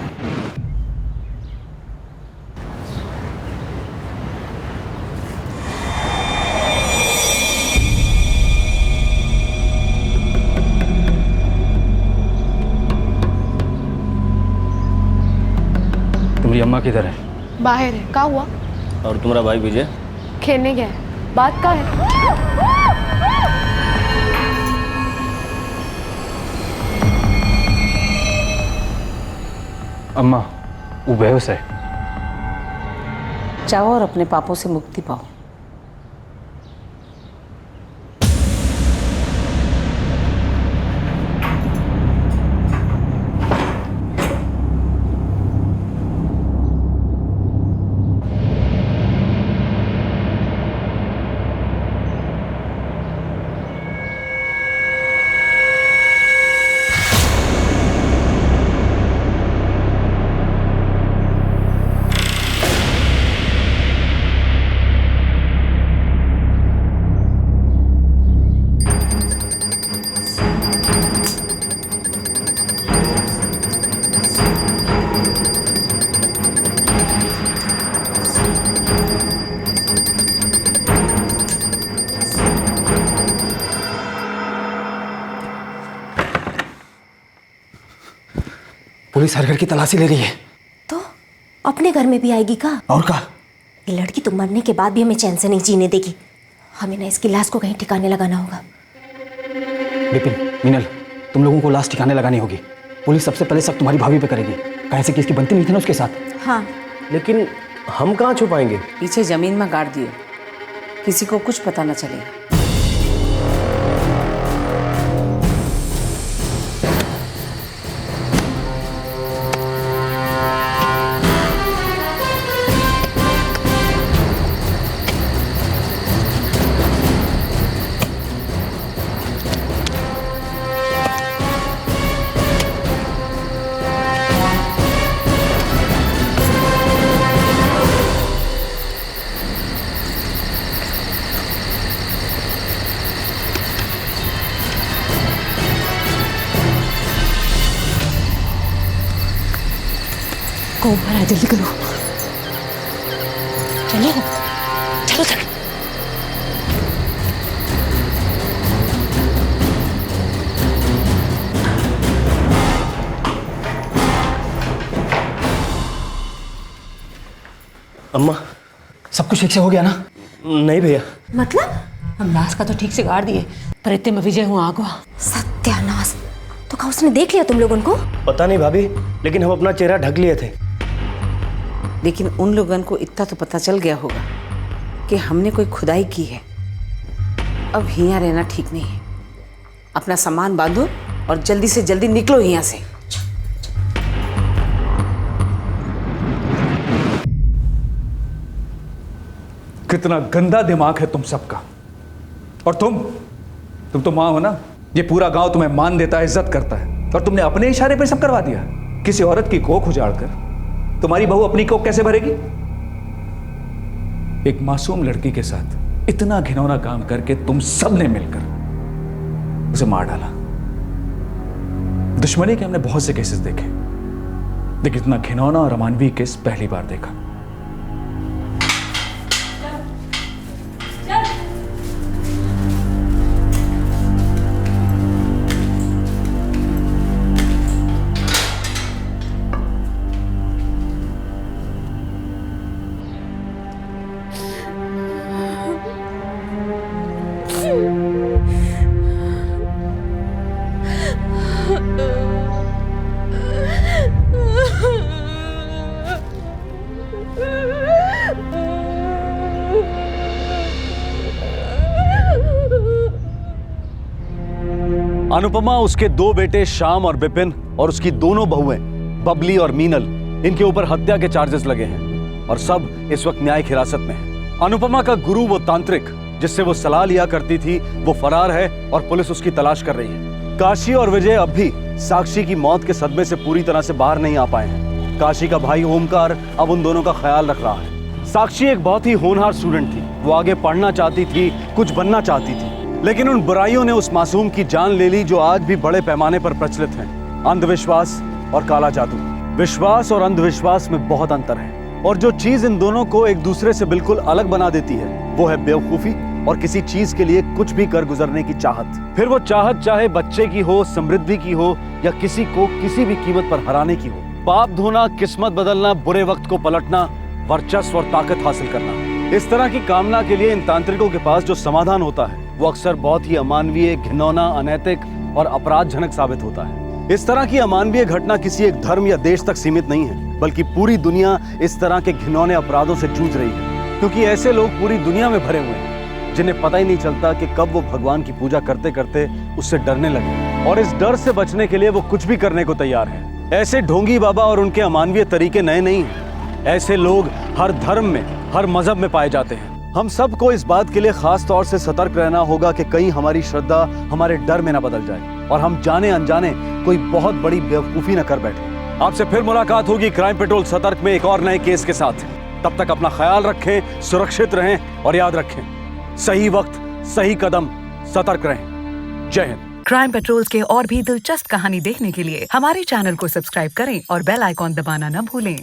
तुम्हारी अम्मा किधर है? बाहर है। क्या हुआ? और तुम्हारा भाई विजय? खेलने गया है। बात का है? अम्मा, वो बेहोश है। जाओ और अपने पापों से मुक्ति पाओ। पुलिस हर घर की तलाशी ले रही है। तो अपने घर में भी आएगी का? और का? ये लड़की तो मरने के बाद भी हमें चैन से नहीं जीने देगी। हमें ना इसकी लाश को कहीं ठिकाने लगाना होगा। विपिन, मिनल, तुम लोगों को लाश ठिकाने लगानी होगी। पुलिस सबसे पहले सब तुम्हारी भाभी पे करेगी, कैसे कि इसकी बनती नहीं थी ना उसके साथ। हाँ, लेकिन हम कहाँ छुपाएंगे? पीछे जमीन में गाड़ दिए, किसी को कुछ पता न चलेगा। कौन आ रहा है? जल्दी करो, चलो चलो चलो। अम्मा, सब कुछ ठीक से हो गया ना? नहीं भैया। मतलब? हम लाश का तो ठीक से गाड़ दिए, पर इतने में विजय हुआ आगवा। सत्यानाश! तो क्या उसने देख लिया तुम लोगों को? पता नहीं भाभी, लेकिन हम अपना चेहरा ढक लिए थे। लेकिन उन लोगों को इतना तो पता चल गया होगा कि हमने कोई खुदाई की है। अब यहाँ रहना ठीक नहीं है। अपना सामान बांधो और जल्दी से जल्दी निकलो यहाँ से। कितना गंदा दिमाग है तुम सबका। और तुम तो माँ हो ना। ये पूरा गांव तुम्हें मान देता है, इज्जत करता है, और तुमने अपने इशारे पे सब करवा दिया। किसी औरत की कोख उजाड़कर तुम्हारी बहू अपनी कोख कैसे भरेगी? एक मासूम लड़की के साथ इतना घिनौना काम करके तुम सबने मिलकर उसे मार डाला। दुश्मनी के हमने बहुत से केसेस देखे, लेकिन इतना घिनौना और अमानवीय केस पहली बार देखा। अनुपमा, उसके 2 बेटे श्याम और विपिन और उसकी दोनों बहुएं बबली और मीनल, इनके ऊपर हत्या के चार्जेस लगे हैं और सब इस वक्त न्यायिक हिरासत में हैं। अनुपमा का गुरु, वो तांत्रिक जिससे वो सलाह लिया करती थी, वो फरार है और पुलिस उसकी तलाश कर रही है। काशी और विजय अब भी साक्षी की मौत के सदमे से पूरी तरह से बाहर नहीं आ पाए हैं। काशी का भाई ओमकार अब उन दोनों का ख्याल रख रहा है। साक्षी एक बहुत ही होनहार स्टूडेंट थी। वो आगे पढ़ना चाहती थी, कुछ बनना चाहती थी, लेकिन उन बुराइयों ने उस मासूम की जान ले ली जो आज भी बड़े पैमाने पर प्रचलित हैं। अंधविश्वास और काला जादू। विश्वास और अंधविश्वास में बहुत अंतर है और जो चीज इन दोनों को एक दूसरे से बिल्कुल अलग बना देती है वो है बेवकूफी और किसी चीज के लिए कुछ भी कर गुजरने की चाहत। फिर वो चाहत चाहे बच्चे की हो, समृद्धि की हो या किसी को किसी भी कीमत पर हराने की हो। पाप धोना, किस्मत बदलना, बुरे वक्त को पलटना, वर्चस्व और ताकत हासिल करना, इस तरह की कामना के लिए इन तांत्रिकों के पास जो समाधान होता है वो अक्सर बहुत ही अमानवीय, घिनौना, अनैतिक और अपराधजनक साबित होता है। इस तरह की अमानवीय घटना किसी एक धर्म या देश तक सीमित नहीं है, बल्कि पूरी दुनिया इस तरह के घिनौने अपराधों से जूझ रही है, क्योंकि ऐसे लोग पूरी दुनिया में भरे हुए हैं जिन्हें पता ही नहीं चलता कि कब वो भगवान की पूजा करते करते उससे डरने लगे और इस डर से बचने के लिए वो कुछ भी करने को तैयार है। ऐसे ढोंगी बाबा और उनके अमानवीय तरीके नए नहीं हैं। ऐसे लोग हर धर्म में, हर मजहब में पाए जाते हैं। हम सबको इस बात के लिए खास तौर से सतर्क रहना होगा कि कहीं हमारी श्रद्धा हमारे डर में ना बदल जाए और हम जाने अनजाने कोई बहुत बड़ी बेवकूफी न कर बैठे। आपसे फिर मुलाकात होगी क्राइम पेट्रोल सतर्क में एक और नए केस के साथ। तब तक अपना ख्याल रखें, सुरक्षित रहें और याद रखें, सही वक्त, सही कदम, सतर्क रहें। जय हिंद। क्राइम पेट्रोल के और भी दिलचस्प कहानी देखने के लिए हमारे चैनल को सब्सक्राइब करें और बेल आइकॉन दबाना न भूलें।